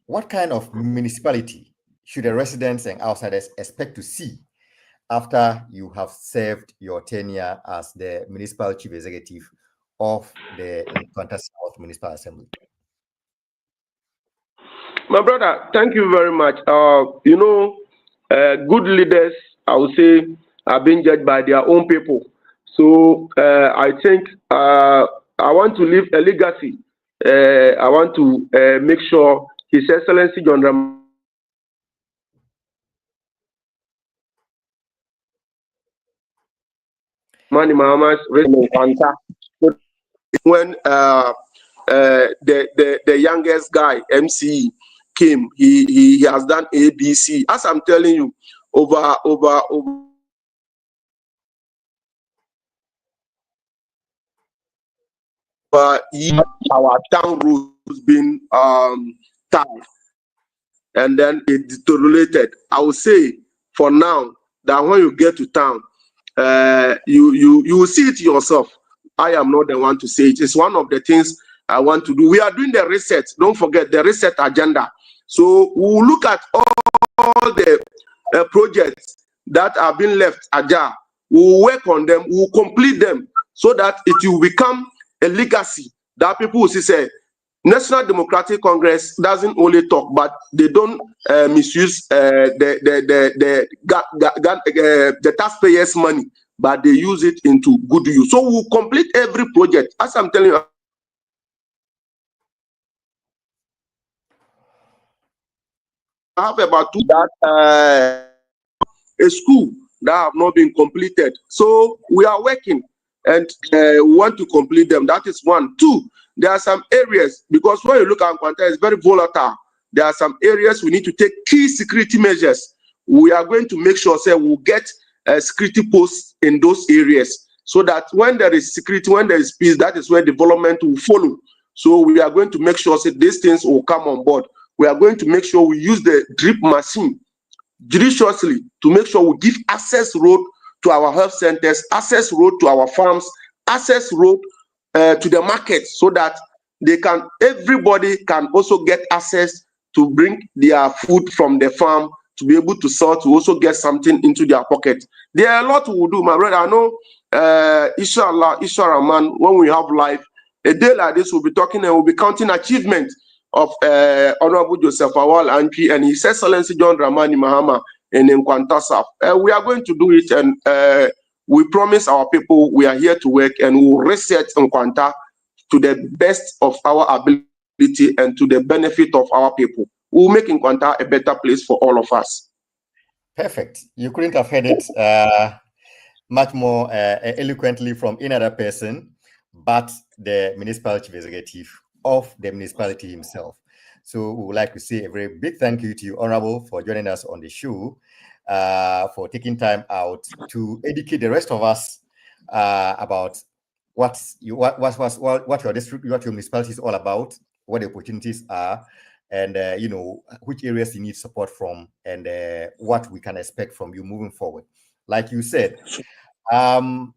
what kind of municipality should the residents and outsiders expect to see after you have served your tenure as the municipal chief executive of the Nkwanta South Municipal Assembly? My brother, thank you very much. Good leaders, I would say, are being judged by their own people. So I think I want to leave a legacy. I want to make sure His Excellency John Dramani Mahama's when the youngest guy, MCE, came, he has done ABC. As I'm telling you, over our town roads been tied, and then it deteriorated. I would say for now that when you get to town, you will see it yourself. I am not the one to say it. It's one of the things I want to do. We are doing the reset. Don't forget the reset agenda. So we will look at all the projects that have been left ajar. We will work on them. We will complete them so that it will become a legacy that people will say, National Democratic Congress doesn't only talk, but they don't misuse the taxpayers' money, but they use it into good use. So we'll complete every project. As I'm telling you, I have about two that a school that have not been completed. So we are working and we want to complete them. That is one. Two, there are some areas, because when you look at Nkwanta, it's very volatile. There are some areas we need to take key security measures. We are going to make sure we'll get security posts in those areas so that when there is security, when there is peace, that is where development will follow. So we are going to make sure these things will come on board. We are going to make sure we use the drip machine judiciously to make sure we give access road to our health centers, access road to our farms, access road to the market, so that everybody can also get access to bring their food from the farm to be able to sell, to also get something into their pocket. There are a lot we will do, my brother. I know, inshallah, man, when we have life, a day like this, we'll be talking and we'll be counting achievements of Honorable Joseph Awal Antwi and His Excellency John Dramani Mahama in Nkwanta South. We are going to do it, and we promise our people we are here to work, and we will reset Nkwanta to the best of our ability and to the benefit of our people. We will make Nkwanta a better place for all of us. Perfect. You couldn't have heard it much more eloquently from another person, but the municipal chief executive of the municipality himself. So we would like to say a very big thank you to you, Honorable, for joining us on the show, for taking time out to educate the rest of us about what your district, what your municipality is all about, what the opportunities are, and which areas you need support from, and what we can expect from you moving forward. Like you said,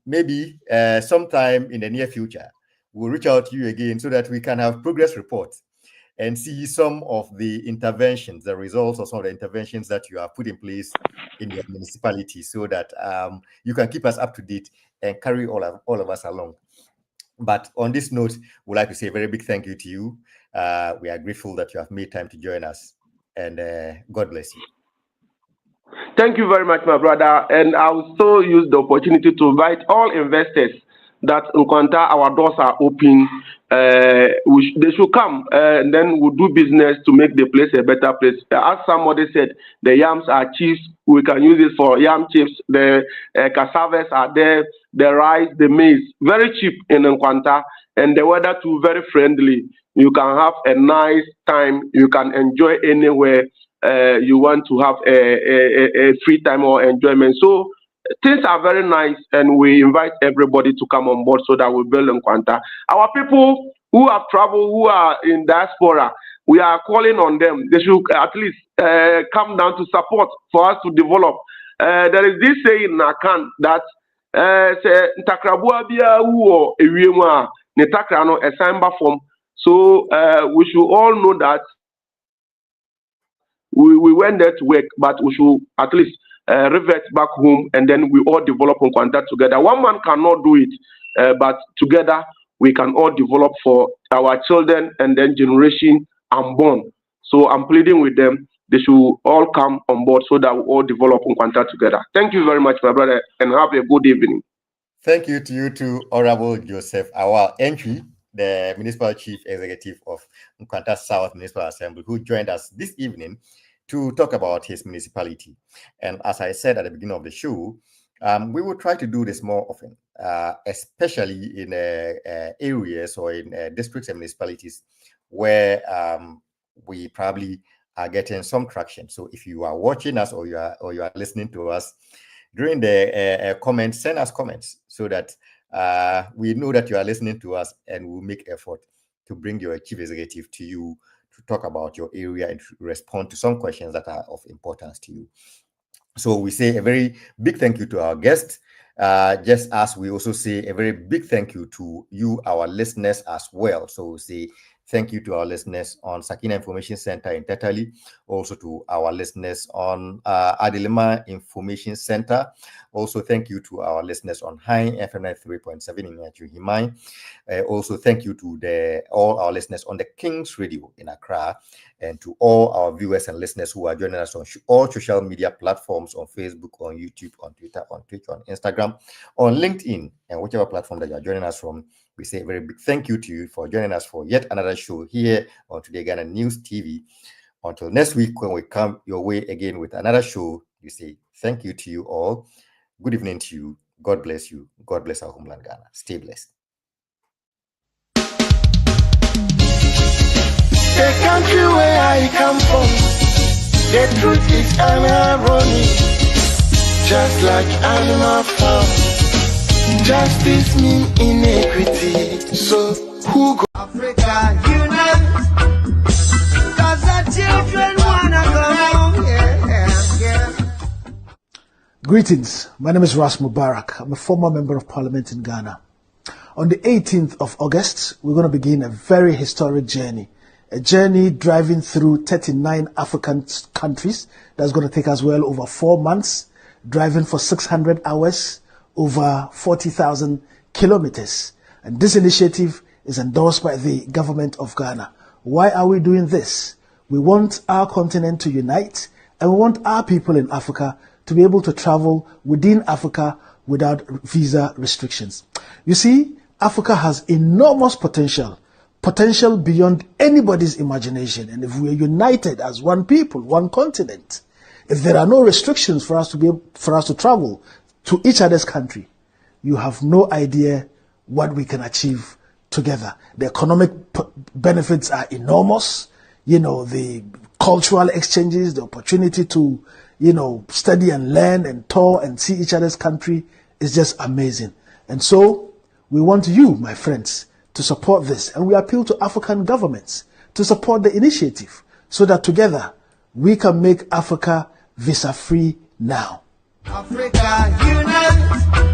maybe sometime in the near future, we'll reach out to you again so that we can have progress reports and see some of the interventions, the results of some of the interventions that you have put in place in your municipality, so that you can keep us up to date and carry all of us along. But on this note, we'd like to say a very big thank you to you. We are grateful that you have made time to join us, and God bless you. Thank you very much, my brother. And I will also use the opportunity to invite all investors that Nkwanta, our doors are open. They should come, and then we'll do business to make the place a better place. As somebody said, the yams are cheap. We can use it for yam chips. The cassavas are there. The rice, the maize, very cheap in Nkwanta, and the weather too very friendly. You can have a nice time. You can enjoy anywhere you want to have a free time or enjoyment. So things are very nice, and we invite everybody to come on board so that we build Nkwanta. Our people who have traveled, who are in diaspora, we are calling on them. They should at least come down to support for us to develop. There is this saying in Akan that ntakrabua bia wo ewiemu a ne takra no esan form. So we should all know that we went there to work, but we should at least revert back home, and then we all develop Nkwanta together. One man cannot do it, but together we can all develop for our children and then generation unborn. So I'm pleading with them. They should all come on board so that we all develop Nkwanta together. Thank you very much, my brother, and have a good evening. Thank you to you too, Honorable Joseph, our entry, the Municipal Chief Executive of Nkwanta South Municipal Assembly, who joined us this evening to talk about his municipality. And as I said at the beginning of the show, we will try to do this more often, especially in areas or in districts and municipalities where we probably are getting some traction. So if you are watching us or you are listening to us during the comments, send us comments so that we know that you are listening to us, and we'll make effort to bring your chief executive to you to talk about your area and to respond to some questions that are of importance to you. So we say a very big thank you to our guests, just as we also say a very big thank you to you, our listeners, as well. So we say thank you to our listeners on Sakina Information Center in Tetali, also to our listeners on Adelima Information Center. Also, thank you to our listeners on High FM 3.7 in Himai. Also, thank you to all our listeners on the King's Radio in Accra, and to all our viewers and listeners who are joining us on all social media platforms, on Facebook, on YouTube, on Twitter, on Twitch, on Instagram, on LinkedIn, and whichever platform that you are joining us from. We say a very big thank you to you for joining us for yet another show here on Today Ghana News TV. Until next week, when we come your way again with another show, we say thank you to you all. Good evening to you. God bless you. God bless our homeland, Ghana. Stay blessed. The country where I come from, the truth is irony. Just like animal farm, justice means inequity. So who go? Africa unite, 'cause the children wanna go home. Yeah. Greetings, my name is Ras Mubarak. I'm a former member of parliament in Ghana. On the 18th of August, we're going to begin a very historic journey. A journey driving through 39 African countries that's going to take us well over 4 months, driving for 600 hours, over 40,000 kilometers. And this initiative is endorsed by the government of Ghana. Why are we doing this? We want our continent to unite, and we want our people in Africa to be able to travel within Africa without visa restrictions. You see, Africa has enormous potential beyond anybody's imagination. And if we are united as one people, one continent, if there are no restrictions for us to travel to each other's country, you have no idea what we can achieve together. The economic benefits are enormous. You know, the cultural exchanges, the opportunity to, study and learn and tour and see each other's country is just amazing. And so we want you, my friends, to support this. And we appeal to African governments to support the initiative so that together we can make Africa visa-free now. Africa unite.